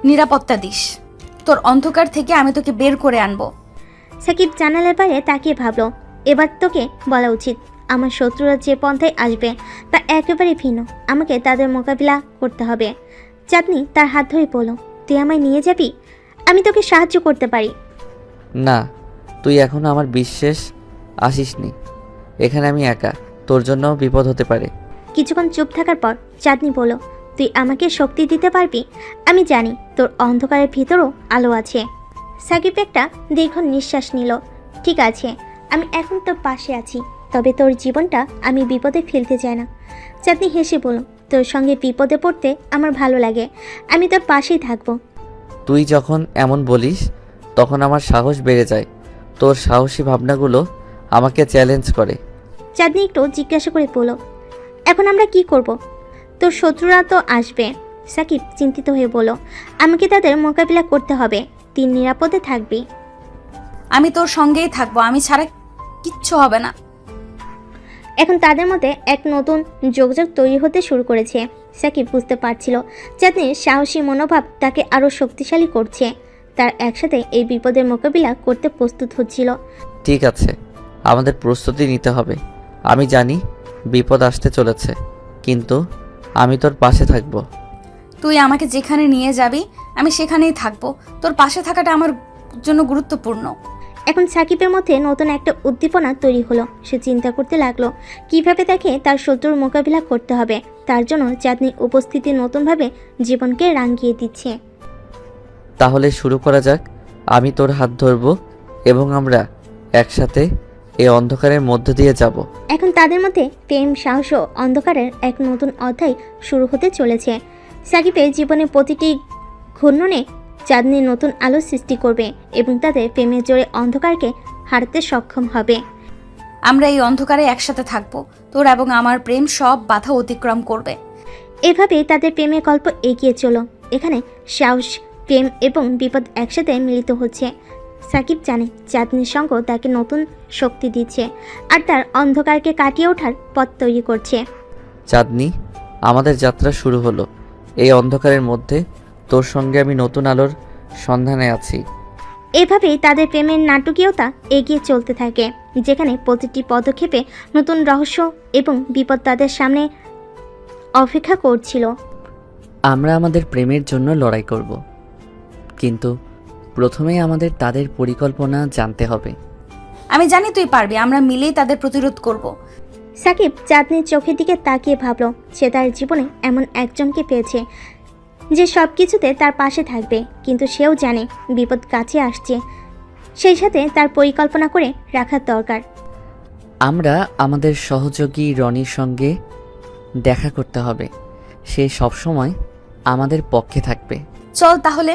নিরাপত্তা দিস। তোর অন্ধকার থেকে আমি তোকে বের করে আনবো। সাকিব জানালার বাইরে তাকিয়ে ভাবলো, এবার তোকে বলা উচিত আমার শত্রুরা যে পন্থায় আসবে তা একেবারে ভিন্ন। আমাকে তাদের মোকাবিলা করতে হবে। চাঁদনি তার হাত ধরে বলল, তুই আমায় নিয়ে যাবি? আমি তোকে সাহায্য করতে পারি। না, তুই এখনো আমার বিশ্বাস আসিসনি। এখানে আমি একা, তোর জন্য বিপদ হতে পারে। কিছুক্ষণ চুপ থাকার পর চাঁদনি বলল, তুই আমাকে শক্তি দিতে পারবি? আমি জানি তোর অন্ধকারের ভিতরও আলো আছে। সাকিব একটা দীর্ঘ নিঃশ্বাস নিল। ঠিক আছে, আমি এখন তোর পাশে আছি, তবে তোর জীবনটা আমি বিপদে ফেলতে চাই না। চাঁদনি হেসে বলল, তোর সঙ্গে বিপদে পড়তে আমার ভালো লাগে, আমি তোর পাশেই থাকবো। তুই যখন এমন বলিস তখন আমার সাহস বেড়ে যায়। তোর সাহসী ভাবনাগুলো আমাকে চ্যালেঞ্জ করে। চাঁদনি একটু জিজ্ঞাসা করে বলল, এখন আমরা কি করব? তোর শত্রুরা তো আসবে। সাকিব চিন্তিত হয়ে বলল, আমাকে তাদের মোকাবিলা করতে হবে। তুই নিরাপদে থাকবি। আমি তোর সঙ্গেই থাকবো, আমি ছাড়া কিচ্ছু হবে না। এখন তাদের মধ্যে এক নতুন যোগাযোগ তৈরি হতে শুরু করেছে। সাকিব বুঝতে পারছিল চাঁদনির সাহসী মনোভাব তাকে আরও শক্তিশালী করছে। তার একসাথে এই বিপদের মোকাবিলা করতে প্রস্তুত হচ্ছিল। ঠিক আছে, আমাদের প্রস্তুতি নিতে হবে। আমি জানি বিপদ আসতে চলেছে, কিন্তু আমি তোর পাশে থাকবো। তুই আমাকে যেখানে নিয়ে যাবি আমি সেখানেই থাকবো। তোর পাশে থাকাটা আমার জন্য গুরুত্বপূর্ণ। এখন সাকিবের মধ্যে নতুন একটা উদ্দীপনা তৈরি হলো। সে চিন্তা করতে লাগলো কিভাবে তাকে তার শত্রুর মোকাবিলা করতে হবে। তার জন্য চাঁদনির উপস্থিতি নতুনভাবে জীবনকে রাঙিয়ে দিচ্ছে। তাহলে শুরু করা যাক। আমি তোর হাত ধরবো এবং আমরা একসাথে এই অন্ধকারের মধ্য দিয়ে যাব। এখন তাদের মধ্যে প্রেম, সাহস ও অন্ধকারের এক নতুন অধ্যায় শুরু হতে চলেছে। সাকিবের জীবনের প্রতিটি ঘূর্ণনে চাঁদনি নতুন আলো সৃষ্টি করবে এবং তাদের প্রেমের জোরে অন্ধকারকে হারাতে সক্ষম হবে। আমরা এই অন্ধকারে একসাথে থাকবো, তোর এবং আমার প্রেম সব বাধা অতিক্রম করবে। এভাবেই তাদের প্রেমের গল্প এগিয়ে চলো। এখানে সাহস, প্রেম এবং বিপদ একসাথে মিলিত হচ্ছে। সাকিব জানে চাঁদনির সঙ্গ তাকে নতুন শক্তি দিচ্ছে আর তার অন্ধকারকে কাটিয়ে ওঠার পথ তৈরি করছে। চাঁদনি, আমাদের যাত্রা শুরু হলো। এই অন্ধকারের মধ্যে তোর সঙ্গে আমি নতুন আলোর সন্ধানে আছি। এভাবেই তাদের প্রেমের নাটকীয়তা এগিয়ে চলতে থাকে, যেখানে প্রতিটি পদক্ষেপে নতুন রহস্য এবং বিপদ তাদের সামনে অপেক্ষা করছিল। আমরা আমাদের প্রেমের জন্য লড়াই করব, কিন্তু প্রথমেই আমাদের তাদের পরিকল্পনা জানতে হবে। আমি জানি তুই পারবি, আমরা মিলেই তাদের প্রতিরোধ করব। সাকিব চাঁদনির চোখের দিকে তাকিয়ে ভাবল, সে তার জীবনে এমন একজনকে পেয়েছে যে সব কিছুতে তার পাশে থাকবে, কিন্তু সেও জানে বিপদ কাছে আসছে, সেই সাথে তার পরিকল্পনা করে রাখার দরকার। আমরা আমাদের সহযোগী রনির সঙ্গে দেখা করতে হবে। সে সবসময় আমাদের পক্ষে থাকবে। চল তাহলে,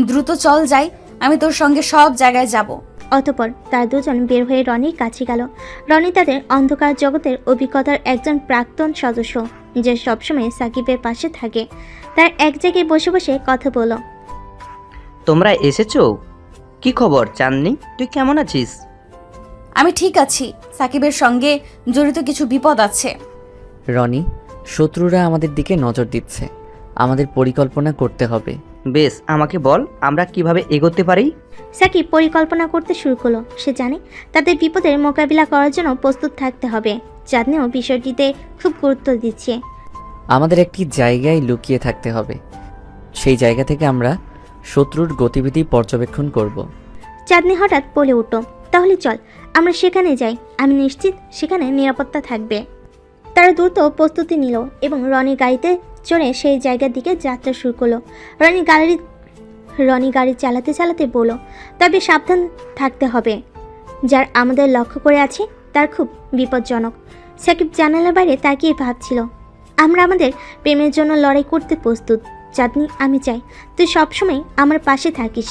দ্রুত চল যাই, আমি তোর সঙ্গে সব জায়গায় যাব। অতঃপর তারা দুজন বের হয়ে রনির কাছে গেল। রনি তাদের অন্ধকার জগতের অভিজ্ঞতার একজন প্রাক্তন সদস্য, যে সবসময় সাকিবের পাশে থাকে। তার এক জায়গায় বসে বসে কথা বলো। তোমরা এসেছো? কি খবর চাঁদনি, তুই কেমন আছিস? আমি ঠিক আছি, সাকিবের সঙ্গে জড়িত কিছু বিপদ আছে। রনি, শত্রুরা আমাদের দিকে নজর দিচ্ছে, আমাদের পরিকল্পনা করতে হবে। বেশ, আমাকে বল আমরা কিভাবে এগোতে পারি। সাকিব পরিকল্পনা করতে শুরু করলো। সে জানে তাদের বিপদের মোকাবিলা করার জন্য প্রস্তুত থাকতে হবে। চাঁদনিও বিষয়টিতে খুব গুরুত্ব দিচ্ছে। আমাদের একটি জায়গায় লুকিয়ে থাকতে হবে। সেই জায়গা থেকে আমরা শত্রুর গতিবিধি পর্যবেক্ষণ করব। চাঁদনি হঠাৎ বলে উঠল, তাহলে চল আমরা সেখানে যাই, আমি নিশ্চিত সেখানে নিরাপত্তা থাকবে। তারা দ্রুত প্রস্তুতি নিল এবং রনি গাড়িতে চড়ে সেই জায়গার দিকে যাত্রা শুরু করলো। রনি গাড়ি চালাতে চালাতে বলল, তবে সাবধান থাকতে হবে, যার আমাদের লক্ষ্য করে আছে তার খুব বিপজ্জনক। সাকিব জানালার বাইরে তাকিয়ে ভাবছিল, আমরা আমাদের প্রেমের জন্য লড়াই করতে প্রস্তুত। চাঁদনি, আমি চাই তুই সবসময় আমার পাশে থাকিস।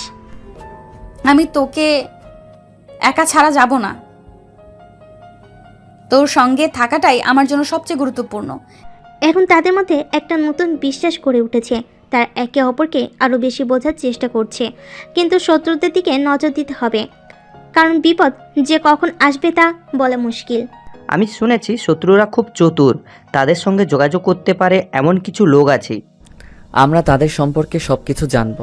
আমি তোকে একা ছাড়া যাব না, তোর সঙ্গে থাকাটাই আমার জন্য সবচেয়ে গুরুত্বপূর্ণ। এখন তাদের মধ্যে একটা নতুন বিশ্বাস গড়ে উঠেছে। তারা একে অপরকে আরও বেশি বোঝার চেষ্টা করছে, কিন্তু শত্রুদের দিকে নজর দিতে হবে, কারণ বিপদ যে কখন আসবে তা বলা মুশকিল। আমি শুনেছি শত্রুরা খুব চতুর, তাদের সঙ্গে যোগাযোগ করতে পারে এমন কিছু লোক আছে। আমরা তাদের সম্পর্কে সবকিছু জানব,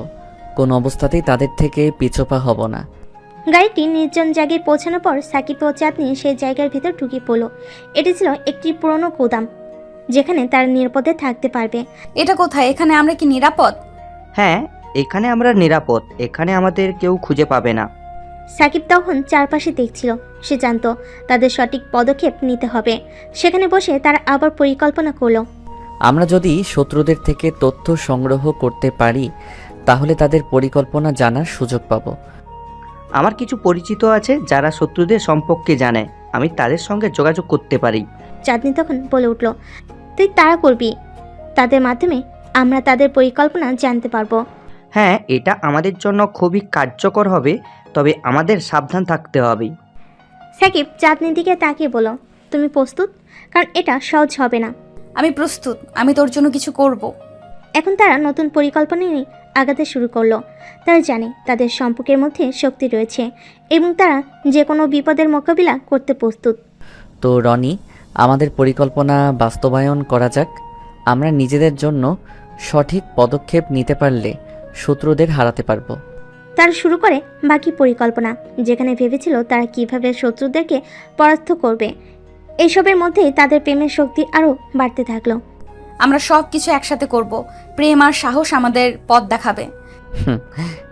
কোন অবস্থাতেই তাদের থেকে পিছপা হব না। গাড়িটি নির্জন জায়গায় পৌঁছানোর পর সাকিব ও চাঁদনি সেই জায়গার ভিতর ঢুকে পড়ল। এটি ছিল একটি পুরনো গোদাম, যেখানে তারা নিরাপদে থাকতে পারবে। এটা কোথায়? এখানে আমরা কি নিরাপদ? হ্যাঁ, এখানে আমরা নিরাপদ, এখানে আমাদের কেউ খুঁজে পাবে না। সাকিব তখন চারপাশে দেখছিল। সে জানতো তাদের সঠিক পদক্ষেপ নিতে হবে। সেখানে বসে তারা আবার পরিকল্পনা করলো। আমরা যদি শত্রুদের থেকে তথ্য সংগ্রহ করতে পারি, তাহলে তাদের পরিকল্পনা জানার সুযোগ পাব। আমার কিছু পরিচিত আছে যারা শত্রুদের সম্পর্কে জানে, আমি তাদের সঙ্গে যোগাযোগ করতে পারি। চাঁদনি তখন বলে উঠল, তুই তাড়া করবি, তাদের মাধ্যমে আমরা তাদের পরিকল্পনা জানতে পারবো। হ্যাঁ, এটা আমাদের জন্য খুবই কার্যকর হবে, তবে আমাদের সাবধান থাকতে হবে। সাকিব চাঁদনির দিকে তাকিয়ে বলল, তুমি প্রস্তুত? কারণ এটা সহজ হবে না। আমি প্রস্তুত, আমি তোর জন্য কিছু করব। এখন তারা নতুন পরিকল্পনা নিয়ে আগাতে শুরু করলো। তারা জানে তাদের সম্পর্কের মধ্যে শক্তি রয়েছে এবং তারা যে কোনো বিপদের মোকাবিলা করতে প্রস্তুত। তো রনি, আমাদের পরিকল্পনা বাস্তবায়ন করা যাক। আমরা নিজেদের জন্য সঠিক পদক্ষেপ নিতে পারলে শত্রুদের হারাতে পারবো। তারা শুরু করে বাকি পরিকল্পনা, যেখানে ভেবেছিল তারা কিভাবে শত্রুদেরকে পরাস্ত করবে। এইসবের মধ্যেই তাদের প্রেমের শক্তি আরও বাড়তে থাকলো। আমরা সব কিছু একসাথে করব, প্রেম আর সাহস আমাদের পথ দেখাবে।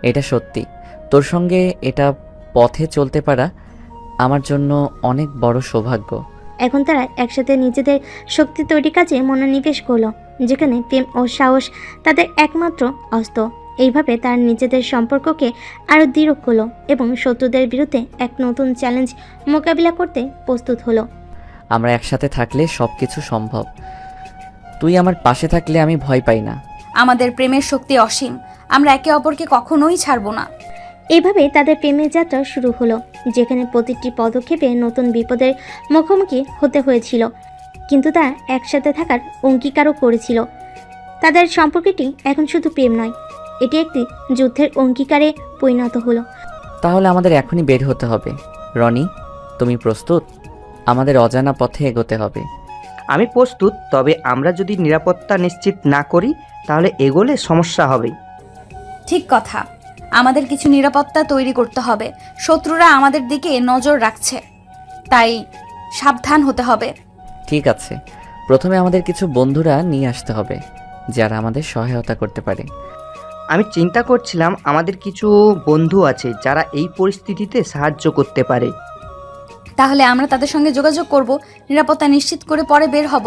এটা সত্যি, তোর সঙ্গে এটা পথে চলতে পারা আমার জন্য অনেক বড় সৌভাগ্য। এখন তারা একসাথে নিজেদের শক্তি তৈরি কাজে মনোনিবেশ করলো, যেখানে প্রেম ও সাহস তাদের একমাত্র অস্ত্র। এইভাবে তার নিজেদের সম্পর্ককে আরও দৃঢ় হলো এবং শত্রুদের বিরুদ্ধে এক নতুন চ্যালেঞ্জ মোকাবিলা করতে প্রস্তুত হলো। আমরা একসাথে থাকলে সব কিছু সম্ভব। তুই আমার পাশে থাকলে আমি ভয় পাই না। আমাদের প্রেমের শক্তি অসীম, আমরা একে অপরকে কখনোই ছাড়বো না। এইভাবে তাদের প্রেমের যাত্রা শুরু হলো, যেখানে প্রতিটি পদক্ষেপে নতুন বিপদের মুখোমুখি হতে হয়েছিল, কিন্তু তারা একসাথে থাকার অঙ্গীকারও করেছিল। তাদের সম্পর্কটি এখন শুধু প্রেম নয়, এটি একটি যুদ্ধের অঙ্গীকারে পরিণত হলো। তাহলে আমাদের এখনই বের হতে হবে। রনি, তুমি প্রস্তুত? আমাদের অজানা পথে এগোতে হবে। আমি প্রস্তুত, তবে আমরা যদি নিরাপত্তা নিশ্চিত না করি তাহলে এগোলে সমস্যা হবে। ঠিক কথা, আমাদের কিছু নিরাপত্তা তৈরি করতে হবে। শত্রুরা আমাদের দিকে নজর রাখছে, তাই সাবধান হতে হবে। ঠিক আছে, প্রথমে আমাদের কিছু বন্ধুরা নিয়ে আসতে হবে যারা আমাদের সহায়তা করতে পারে। আমি চিন্তা করছিলাম আমাদের কিছু বন্ধু আছে যারা এই পরিস্থিতিতে সাহায্য করতে পারে। তাহলে আমরা তাদের সঙ্গে যোগাযোগ করব, নিরাপত্তা নিশ্চিত করে পরে বের হব।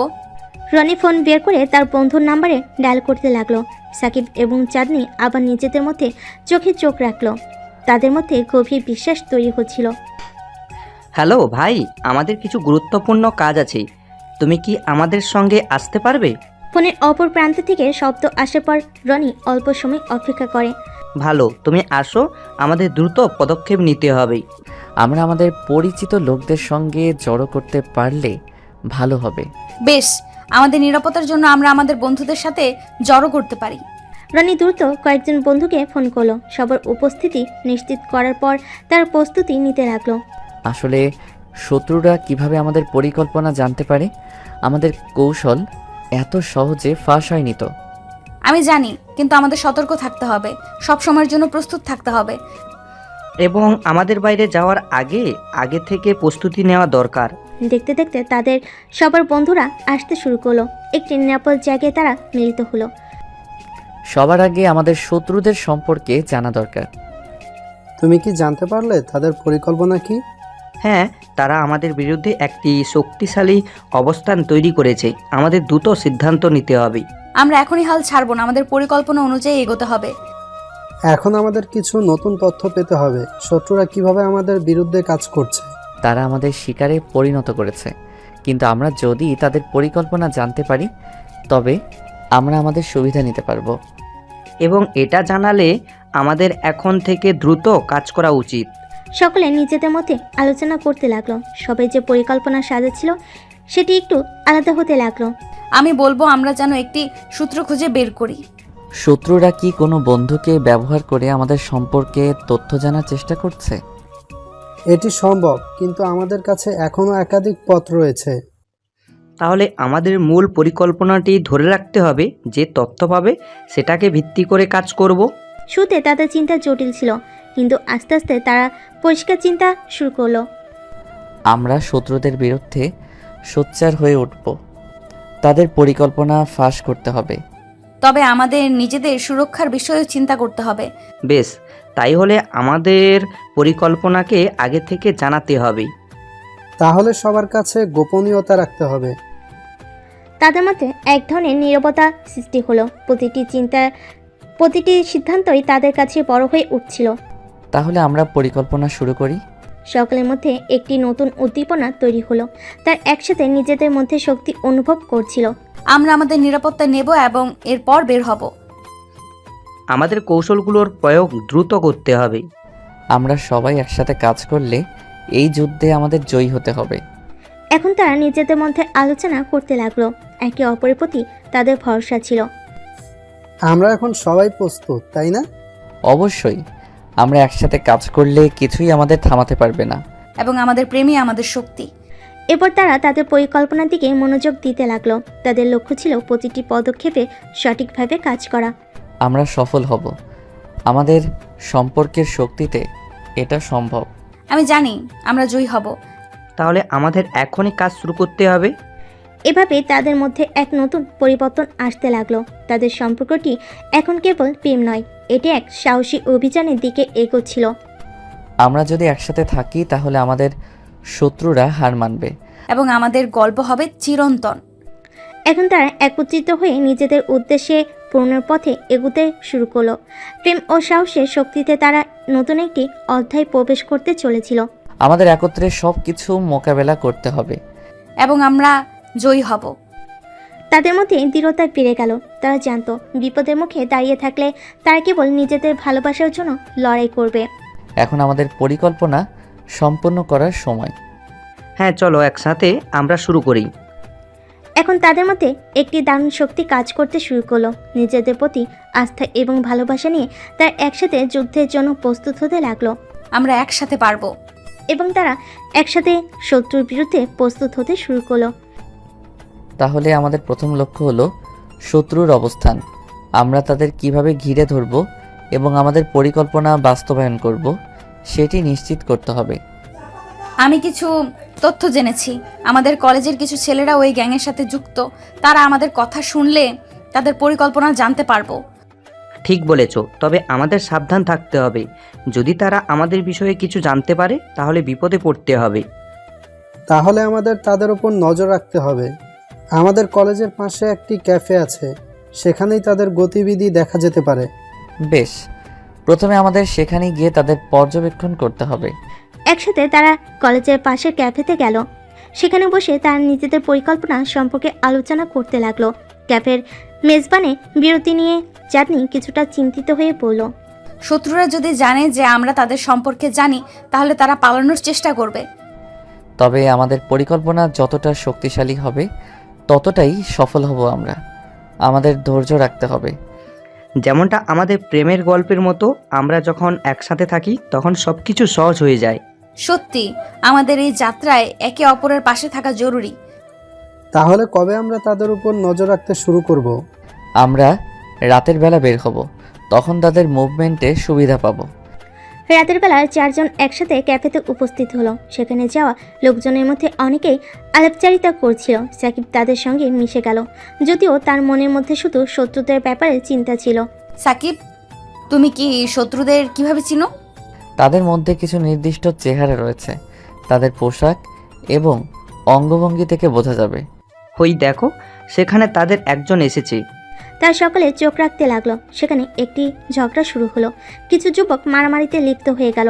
রনি ফোন বের করে তার বন্ধুর নাম্বারে ডায়াল করতে লাগলো। সাকিব এবং চাঁদনি আবার নিজেদের মধ্যে চোখে চোখ রাখলো। তাদের মধ্যে গভীর বিশ্বাস তৈরি হচ্ছিল। হ্যালো ভাই, আমাদের কিছু গুরুত্বপূর্ণ কাজ আছে, তুমি কি আমাদের সঙ্গে আসতে পারবে? ফোনের অপর প্রান্ত থেকে শব্দ আসার পর রনি অল্প সময় অপেক্ষা করে। ভালো, তুমি আসো, আমাদের দ্রুত পদক্ষেপ নিতে হবে। আমরা আমাদের পরিচিত লোকদের সঙ্গে জড়ো করতে পারলে ভালো হবে। বেশ, আমাদের নিরাপত্তার জন্য আমরা আমাদের বন্ধুদের সাথে জড়ো করতে পারি। রনি দ্রুত কয়েকজন বন্ধুকে ফোন করলো। সবার উপস্থিতি নিশ্চিত করার পর তার প্রস্তুতি নিতে লাগলো। আসলে শত্রুরা কিভাবে আমাদের পরিকল্পনা জানতে পারে? আমাদের কৌশল এত সহজে ফাঁস হয়নি তো। আমি জানি, কিন্তু আমাদের সতর্ক থাকতে হবে, সব সময়ের জন্য প্রস্তুত থাকতে হবে। এবং আমাদের বাইরে যাওয়ার আগে থেকে প্রস্তুতি নেওয়া দরকার। দেখতে দেখতে তাদের সবার বন্ধুরা আসতে শুরু করলো। একটি নিরাপদ জায়গায় তারা মিলিত হলো। সবার আগে আমাদের শত্রুদের সম্পর্কে জানা দরকার। তুমি কি জানতে পারলে তাদের পরিকল্পনা কি? হ্যাঁ, তারা আমাদের বিরুদ্ধে একটি শক্তিশালী অবস্থান তৈরি করেছে। আমাদের দ্রুত সিদ্ধান্ত নিতে হবে। আমরা এখনই হাল ছাড়বো না, আমাদের পরিকল্পনা অনুযায়ী এগোতে হবে। এখন আমাদের কিছু নতুন তথ্য পেতে হবে। শত্রুরা কিভাবে আমাদের বিরুদ্ধে কাজ করছে। তারা আমাদের শিকারে পরিণত করেছে, কিন্তু আমরা যদি তাদের পরিকল্পনা জানতে পারি তবে আমরা আমাদের সুবিধা নিতে পারবো। এবং এটা জানালে আমাদের এখন থেকে দ্রুত কাজ করা উচিত। সকলে নিজেদের মধ্যে আলোচনা করতে লাগলো। সবাই যে পরিকল্পনা সাজাচ্ছিল সেটি একটু আলাদা হতে লাগলো। আমি বলবো আমরা যেন একটি সূত্র খুঁজে বের করি। শত্রুরা কি কোনো বন্ধুকে ব্যবহার করে আমাদের সম্পর্কে তথ্য জানার চেষ্টা করছে? এটি সম্ভব, কিন্তু আমাদের কাছে এখনও একাধিক পথ রয়েছে। তাহলে আমাদের মূল পরিকল্পনাটি ধরে রাখতে হবে। যে তথ্য পাবে সেটাকে ভিত্তি করে কাজ করব। শুরুতে তাদের চিন্তা জটিল ছিল, কিন্তু আস্তে আস্তে তারা পরিষ্কার চিন্তা শুরু করলো। আমরা শত্রুদের বিরুদ্ধে সোচ্চার হয়ে উঠব। তাদের পরিকল্পনা ফাঁস করতে হবে। তবে আমাদের নিজেদের সুরক্ষার বিষয়েও চিন্তা করতে হবে। বেশ, তাই হলে আমাদের পরিকল্পনাকে আগে থেকে জানাতে হবে। তাহলে সবার কাছে গোপনীয়তা রাখতে হবে। তাদের মধ্যে এক ধরনের নীরবতা সৃষ্টি হলো। প্রতিটি সিদ্ধান্তই তাদের কাছে বড় হয়ে উঠছিল। তাহলে আমরা পরিকল্পনা শুরু করি। সকলের মধ্যে একটি নতুন উদ্দীপনা তৈরি হলো। তার একসাথে নিজেদের মধ্যে শক্তি অনুভব করছিল। আমরা আমাদের নিরাপত্তা নেব এবং এরপর বের হব। আমাদের কৌশলগুলোর প্রয়োগ দ্রুত করতে হবে। আমরা সবাই একসাথে কাজ করলে এই যুদ্ধে আমাদের জয়ী হতে হবে। এখন তারা নিজেদের মধ্যে আলোচনা করতে লাগলো। একে অপরের প্রতি তাদের ভরসা ছিল। আমরা এখন সবাই প্রস্তুত, তাই না? অবশ্যই, আমরা একসাথে কাজ করলে কিছুই আমাদের থামাতে পারবে না। এবং আমাদের প্রেমই আমাদের শক্তি। এরপর তারা তাদের পরিকল্পনার দিকে মনোযোগ দিতে লাগলো। তাদের লক্ষ্য ছিল প্রতিটি পদক্ষেপে সঠিকভাবে কাজ করা। আমরা সফল হব। আমাদের সম্পর্কের শক্তিতে এটা সম্ভব। আমি জানি আমরা জয়ী হব। তাহলে আমাদের এখনই কাজ শুরু করতে হবে। এভাবে তাদের মধ্যে এক নতুন পরিবর্তন আসতে লাগলো। তাদের সম্পর্কটি এখন কেবল প্রেম নয়, এটি এক সাহসী অভিযানের দিকে এগোচ্ছিল। আমরা যদি একসাথে থাকি তাহলে আমাদের শত্রুরা হার মানবে এবং আমাদের গল্প হবে চিরন্তন। এখন তারা একত্রিত হয়ে নিজেদের উদ্দেশ্যে পূর্ণের পথে এগুতে শুরু করলো। প্রেম ও সাহসের শক্তিতে তারা নতুন একটি অধ্যায় প্রবেশ করতে চলেছিল। আমাদের একত্রে সব কিছু মোকাবেলা করতে হবে। এবং আমরা জয়ী হব। তাদের মধ্যে দৃঢ়তা ফিরে গেল। তারা জানতো বিপদের মুখে দাঁড়িয়ে থাকলে তারা কেবল নিজেদের ভালোবাসার জন্য লড়াই করবে। এখন আমাদের পরিকল্পনা সম্পূর্ণ করার সময়। হ্যাঁ, চলো একসাথে আমরা শুরু করি। এখন তাদের মধ্যে একটি দারুণ শক্তি কাজ করতে শুরু করলো। নিজেদের প্রতি আস্থা এবং ভালোবাসা নিয়ে তারা একসাথে যুদ্ধের জন্য প্রস্তুত হতে লাগলো আমরা একসাথে পারবো। এবং তারা একসাথে শত্রুর বিরুদ্ধে প্রস্তুত হতে শুরু করলো। তাহলে আমাদের প্রথম লক্ষ্য হলো শত্রুর অবস্থান। আমরা তাদের কিভাবে ঘিরে ধরব এবং আমাদের পরিকল্পনা বাস্তবায়ন করব সেটি নিশ্চিত করতে হবে। আমি কিছু তথ্য জেনেছি। আমাদের কলেজের কিছু ছেলেরা ওই গ্যাংয়ের সাথে যুক্ত। তারা আমাদের কথা শুনলে তাদের পরিকল্পনা জানতে পারবো। ঠিক বলেছ, তবে আমাদের সাবধান থাকতে হবে। যদি তারা আমাদের বিষয়ে কিছু জানতে পারে তাহলে বিপদে পড়তে হবে। তাহলে আমাদের তাদের উপর নজর রাখতে হবে। আমাদের কলেজের পাশে একটি ক্যাফে আছে, সেখানেই তাদের গতিবিধি দেখা যেতে পারে। বেশ, প্রথমে আমাদের সেখানে গিয়ে তাদের পর্যবেক্ষণ করতে হবে। একসাথে তারা কলেজের পাশের ক্যাফেতে গেল। সেখানে বসে তারা নিজেদের পরিকল্পনা সম্পর্কে আলোচনা করতে লাগলো। ক্যাফের মেজবানে বিরতি নিয়ে চাঁদনি কিছুটা চিন্তিত হয়ে পড়ল। শত্রুরা যদি জানে যে আমরা তাদের সম্পর্কে জানি তাহলে তারা পালানোর চেষ্টা করবে। তবে আমাদের পরিকল্পনা যতটা শক্তিশালী হবে ততটাই সফল হব আমরা। আমাদের ধৈর্য রাখতে হবে। যেমনটা আমাদের প্রেমের গল্পের মতো, আমরা যখন একসাথে থাকি তখন সব কিছু সহজ হয়ে যায়। সত্যি আমাদের এই যাত্রায় একে অপরের পাশে থাকা জরুরি। তাহলে কবে আমরা তাদের উপর নজর রাখতে শুরু করব? আমরা রাতের বেলা বের হব, তখন তাদের মুভমেন্টে সুবিধা পাবো। রাতের বেলা চারজন একসাথে ক্যাফেতে উপস্থিত হলো। সেখানে যাওয়া লোকজনের মধ্যে অনেকেই আলাপচারিতা করছিল। সাকিব তাদের সঙ্গে মিশে গেল, যদিও তার মনের মধ্যে শুধু শত্রুদের ব্যাপারে চিন্তা ছিল। সাকিব, তুমি কি শত্রুদের কিভাবে চিনো? তাদের মধ্যে কিছু নির্দিষ্ট চেহারা রয়েছে, তাদের পোশাক এবং অঙ্গভঙ্গি থেকে বোঝা যাবে। হই দেখো, সেখানে তাদের একজন এসেছে। তার সকলে চোখ রাখতে লাগলো। সেখানে একটি ঝগড়া শুরু হলো। কিছু যুবক মারামারিতে লিপ্ত হয়ে গেল।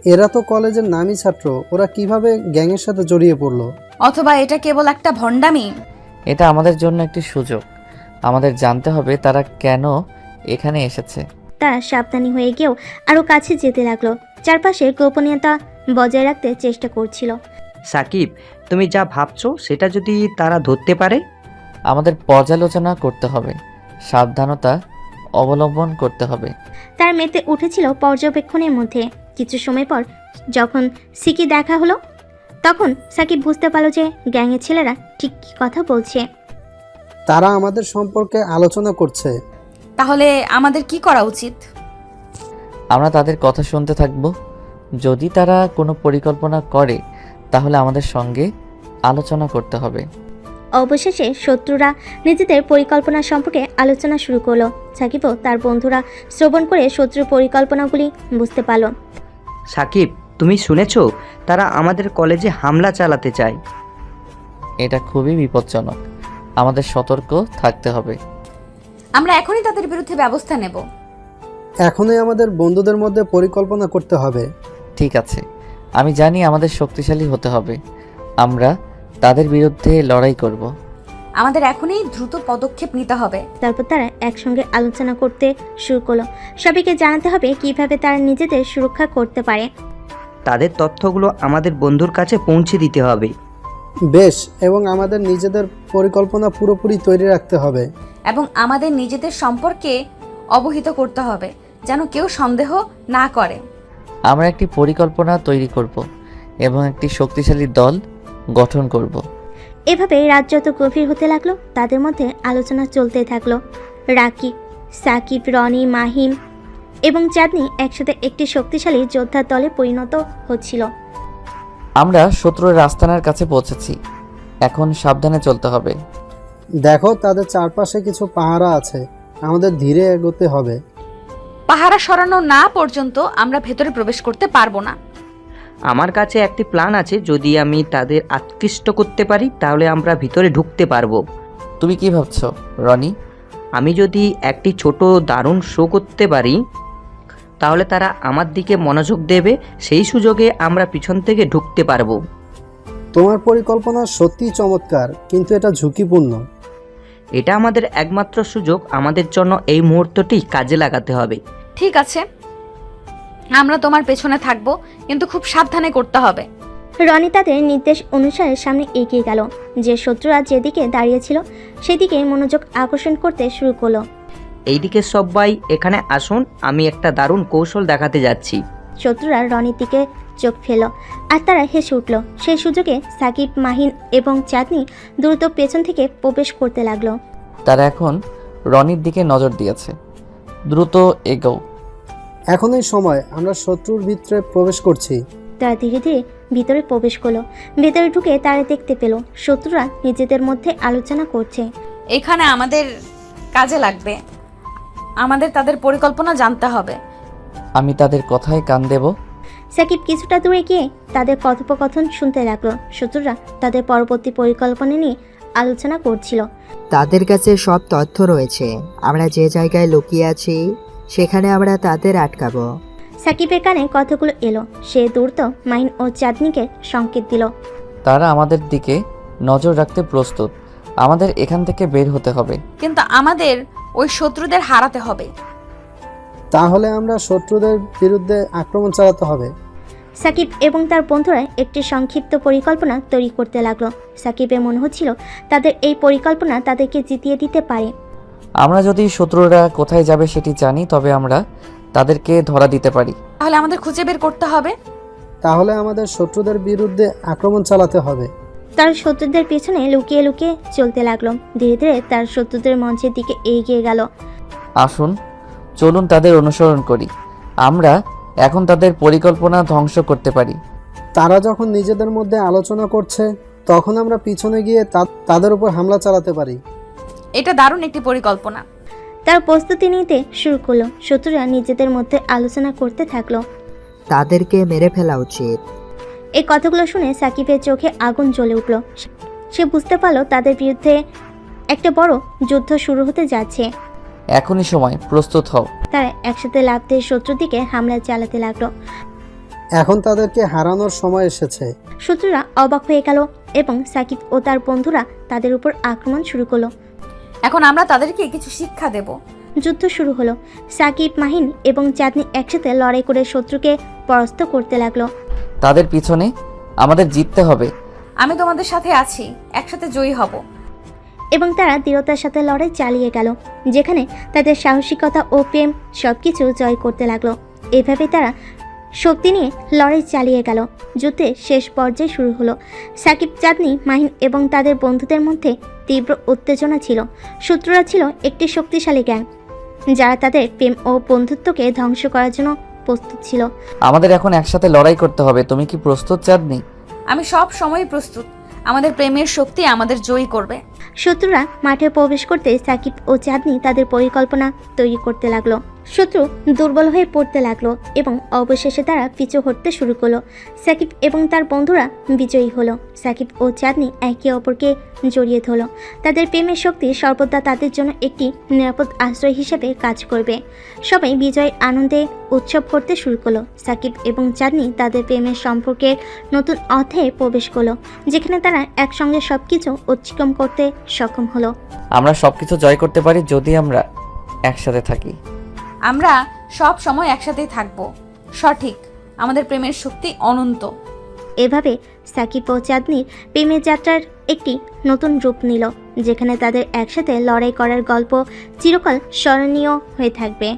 এরা তো কলেজের নামী ছাত্র, ওরা কিভাবে গ্যাংয়ের সাথে জড়িয়ে পড়লো? অথবা এটা কেবল একটা ভণ্ডামি? এটা আমাদের জন্য একটি সুযোগ। আমাদের জানতে হবে তারা কেন এখানে এসেছে। তারা সাবধানী হয়ে গিয়েও আরও কাছে যেতে লাগলো। চারপাশে গোপনীয়তা বজায় রাখতে চেষ্টা করছিল। সাকিব, তুমি যা ভাবছো সেটা যদি তারা ধরতে পারে? আমাদের পর্যালোচনা করতে হবে, সাবধানতা অবলম্বন করতে হবে। তার মেতে উঠেছিল পর্যবেক্ষণের মধ্যে। কিছু সময় পর যখন সিকি দেখা হলো, তখন সাকিব বুঝতে পারল যে গ্যাংয়ের ছেলেরা ঠিক কী কথা বলছে। তারা আমাদের সম্পর্কে আলোচনা করছে। তাহলে আমাদের কি করা উচিত? আমরা তাদের কথা শুনতে থাকব। যদি তারা কোনো পরিকল্পনা করে তাহলে আমাদের সঙ্গে আলোচনা করতে হবে। অবশেষে শত্রুরা নিজেদের পরিকল্পনা সম্পর্কে আলোচনা শুরু করলো। সাকিবও তার বন্ধুরা শ্রবণ করে শত্রুর পরিকল্পনাগুলি বুঝতে পারল। সাকিব, তুমি শুনেছো? তারা আমাদের কলেজে হামলা চালাতে চায়। এটা খুবই বিপজ্জনক, আমাদের সতর্ক থাকতে হবে। আমরা এখনই তাদের বিরুদ্ধে ব্যবস্থা নেব। এখনই আমাদের বন্ধুদের মধ্যে পরিকল্পনা করতে হবে। ঠিক আছে, আমি জানি আমাদের শক্তিশালী হতে হবে। আমরা তাদের বিরুদ্ধে লড়াই করব। আমাদের এখনই দ্রুত পদক্ষেপ নিতে হবে। তারপর তারা একসঙ্গে আলোচনা করতে শুরু করলো। সবাইকে জানাতে হবে কিভাবে তারা নিজেদের সুরক্ষা করতে পারে। তাদের তথ্যগুলো আমাদের বন্ধুর কাছে পৌঁছে দিতে হবে। বেশ, এবং আমাদের নিজেদের পরিকল্পনা পুরোপুরি তৈরি রাখতে হবে। এবং আমাদের নিজেদের সম্পর্কে অবহিত করতে হবে, যেন কেউ সন্দেহ না করে। আমরা একটি পরিকল্পনা তৈরি করব এবং একটি শক্তিশালী দল গঠন করব। এভাবে রাত যত গভীর হতে লাগলো, তাদের মধ্যে আলোচনা চলতে থাকলো। রাকিব, সাকিব, রনি, মাহিম এবং চাঁদনি একসাথে একটি শক্তিশালী যোদ্ধার দলে পরিণত হচ্ছিল। আমরা শত্রুর আস্তানার কাছে পৌঁছেছি, এখন সাবধানে চলতে হবে। দেখো, তাদের চারপাশে কিছু পাহারা আছে, আমাদের ধীরে এগোতে হবে। পাহারা সরানো না পর্যন্ত আমরা ভেতরে প্রবেশ করতে পারবো না। আমার কাছে একটি প্ল্যান আছে, যদি আমি তাদের আকৃষ্ট করতে পারি তাহলে আমরা ভিতরে ঢুকতে পারবো। তুমি কি ভাবছো রনি? আমি যদি একটি ছোট দারুণ শো করতে পারি তাহলে তারা আমার দিকে মনোযোগ দেবে, সেই সুযোগে আমরা পিছন থেকে ঢুকতে পারবো। তোমার পরিকল্পনা সত্যিই চমৎকার, কিন্তু এটা ঝুঁকিপূর্ণ। এটা আমাদের একমাত্র সুযোগ, আমাদের জন্য এই মুহূর্তটি কাজে লাগাতে হবে। ঠিক আছে, আমরা তোমার পেছনে থাকবো, কিন্তু খুব সাবধানে করতে হবে। রনি তাদের নির্দেশ অনুসারে সামনে এগিয়ে গেল। যে শত্রুরা যেদিকে দাঁড়িয়েছিল সেদিকে মনোযোগ আকর্ষণ করতে শুরু করলো। এইদিকে সবাই এখানে আসুন, আমি একটা দারুণ কৌশল দেখাতে যাচ্ছি। শত্রুরা রনির দিকে চোখ ফেল আর তারা হেসে উঠল। সেই সুযোগে সাকিব, মাহিন এবং চাঁদনি দ্রুত পেছন থেকে প্রবেশ করতে লাগলো। তারা এখন রনির দিকে নজর দিয়েছে। দ্রুত এগোও। এখনই সময়, আমরা শত্রুর ভিতরে প্রবেশ করছি। তারা ধীরে ধীরে ভিতরে প্রবেশ করলো। ভেতরে ঢুকে তারা দেখতে পেল শত্রুরা নিজেদের মধ্যে আলোচনা করছে। এখানে আমাদের কাজে লাগবে, আমাদের তাদের পরিকল্পনা জানতে হবে। আমি তাদের কথায় কান দেব। সাকিব কিছুটা দূরে গিয়ে তাদের কথোপকথন শুনতে লাগলো। শত্রুরা তাদের পরবর্তী পরিকল্পনা নিয়ে আলোচনা করছিল। তাদের কাছে সব তথ্য রয়েছে, আমরা যে জায়গায় লুকিয়ে আছি সেখানে আমরা তাদের আটকাবো। সাকিবের কানে কথাগুলো এলো। সে দ্রুত মাহিন ও চাঁদনিকে সংকেত দিল। তারা আমাদের দিকে নজর রাখতে প্রস্তুত। আমাদের এখান থেকে বের হতে হবে। কিন্তু আমাদের ওই শত্রুদের হারাতে হবে। তাহলে আমরা শত্রুদের বিরুদ্ধে আক্রমণ চালাতে হবে। সাকিব এবং তার বন্ধুরা একটি সংক্ষিপ্ত পরিকল্পনা তৈরি করতে লাগলো। সাকিবের মনে হচ্ছিল তাদের এই পরিকল্পনা তাদেরকে জিতিয়ে দিতে পারে। আমরা যদি শত্রুরা কোথায় যাবে সেটি জানি, তবে আমরা তাদেরকে ধরা দিতে পারি। তাহলে আমাদের খুঁজে বের করতে হবে। তাহলে আমাদের শত্রুদের বিরুদ্ধে আক্রমণ চালাতে হবে। তার শত্রুদের পিছনে লুকিয়ে লুকিয়ে চলতে লাগলো। ধীরে ধীরে তার শত্রুদের মঞ্চের দিকে এগিয়ে গেল। আসুন, চলুন তাদের অনুসরণ করি। আমরা এখন তাদের পরিকল্পনা ধ্বংস করতে পারি। তারা যখন নিজেদের মধ্যে আলোচনা করছে তখন আমরা পিছনে গিয়ে তাদের উপর হামলা চালাতে পারি। এটা দারুণ একটি পরিকল্পনা। তার প্রস্তুতি নিতে শুরু করলো। শত্রুরা নিজেদের মধ্যে আলোচনা করতে থাকলো। তাদেরকে মেরে ফেলা উচিত। এই কথাগুলো শুনে সাকিবের চোখে আগুন জ্বলে উঠল। সে বুঝতে পারলো তাদের বিরুদ্ধে একটা বড় যুদ্ধ শুরু হতে যাচ্ছে। এখনই সময়, প্রস্তুত হও। তারা একসাথে লাফ দিয়ে শত্রুর দিকে হামলা চালাতে লাগলো। এখন তাদেরকে হারানোর সময় এসেছে। শত্রুরা অবাক হয়ে গেল এবং সাকিব ও তার বন্ধুরা তাদের উপর আক্রমণ শুরু করলো। এখন আমরা তাদেরকে কিছু শিক্ষা দেব। যুদ্ধ শুরু হলো। সাকিব, মাহিন এবং চাঁদনি একসাথে লড়াই করে শত্রুকে পরাস্ত করতে লাগলো। তাদের পিছনে আমাদের জিততে হবে। আমি তোমাদের সাথে আছি, একসাথে জয়ী হব। এবং তারা দৃঢ়তার সাথে লড়াই চালিয়ে গেল, যেখানে তাদের সাহসিকতা ও প্রেম সবকিছু জয় করতে লাগলো। এভাবে তারা শক্তি নিয়ে লড়াই চালিয়ে গেল। যুদ্ধের শেষ পর্যায়ে শুরু হলো। সাকিব, চাঁদনি, মাহিন এবং তাদের বন্ধুদের মধ্যে তীব্র উত্তেজনা ছিল। শত্রুরা ছিল একটি শক্তিশালী গ্যাং, যারা তাদের প্রেম ও বন্ধুত্বকে ধ্বংস করার জন্য প্রস্তুত ছিল। আমাদের এখন একসাথে লড়াই করতে হবে। তুমি কি প্রস্তুত, চাঁদনি? আমি সব সময় প্রস্তুত। আমাদের প্রেমের শক্তি আমাদের জয়ী করবে। শত্রুরা মাঠে প্রবেশ করতে সাকিব ও চাঁদনি তাদের পরিকল্পনা তৈরি করতে লাগলো। শত্রু দুর্বল হয়ে পড়তে লাগলো এবং অবশেষে তারা পিছু হটতে শুরু করলো। সাকিব এবং তার বন্ধুরা বিজয়ী হলো। সাকিব ও চাঁদনি একে অপরকে জড়িয়ে ধরলো। তাদের প্রেমের শক্তি সর্বদা তাদের জন্য একটি নিরাপদ আশ্রয় হিসেবে কাজ করবে। সবাই বিজয়ের আনন্দে উৎসব করতে শুরু করলো। সাকিব এবং চাঁদনি তাদের প্রেমের সম্পর্কের নতুন অধ্যায়ে প্রবেশ করলো, যেখানে তারা একসঙ্গে সবকিছু অতিক্রম করতে সক্ষম হলো। আমরা সবকিছু জয় করতে পারি যদি আমরা একসাথে থাকি। আমরা সব সময় একসাথেই থাকব। সঠিক, আমাদের প্রেমের শক্তি অনন্ত। এভাবে সাকিব ও চাঁদনির প্রেমের যাত্রার একটি নতুন রূপ নিল, যেখানে তাদের একসাথে লড়াই করার গল্প চিরকাল স্মরণীয় হয়ে থাকবে।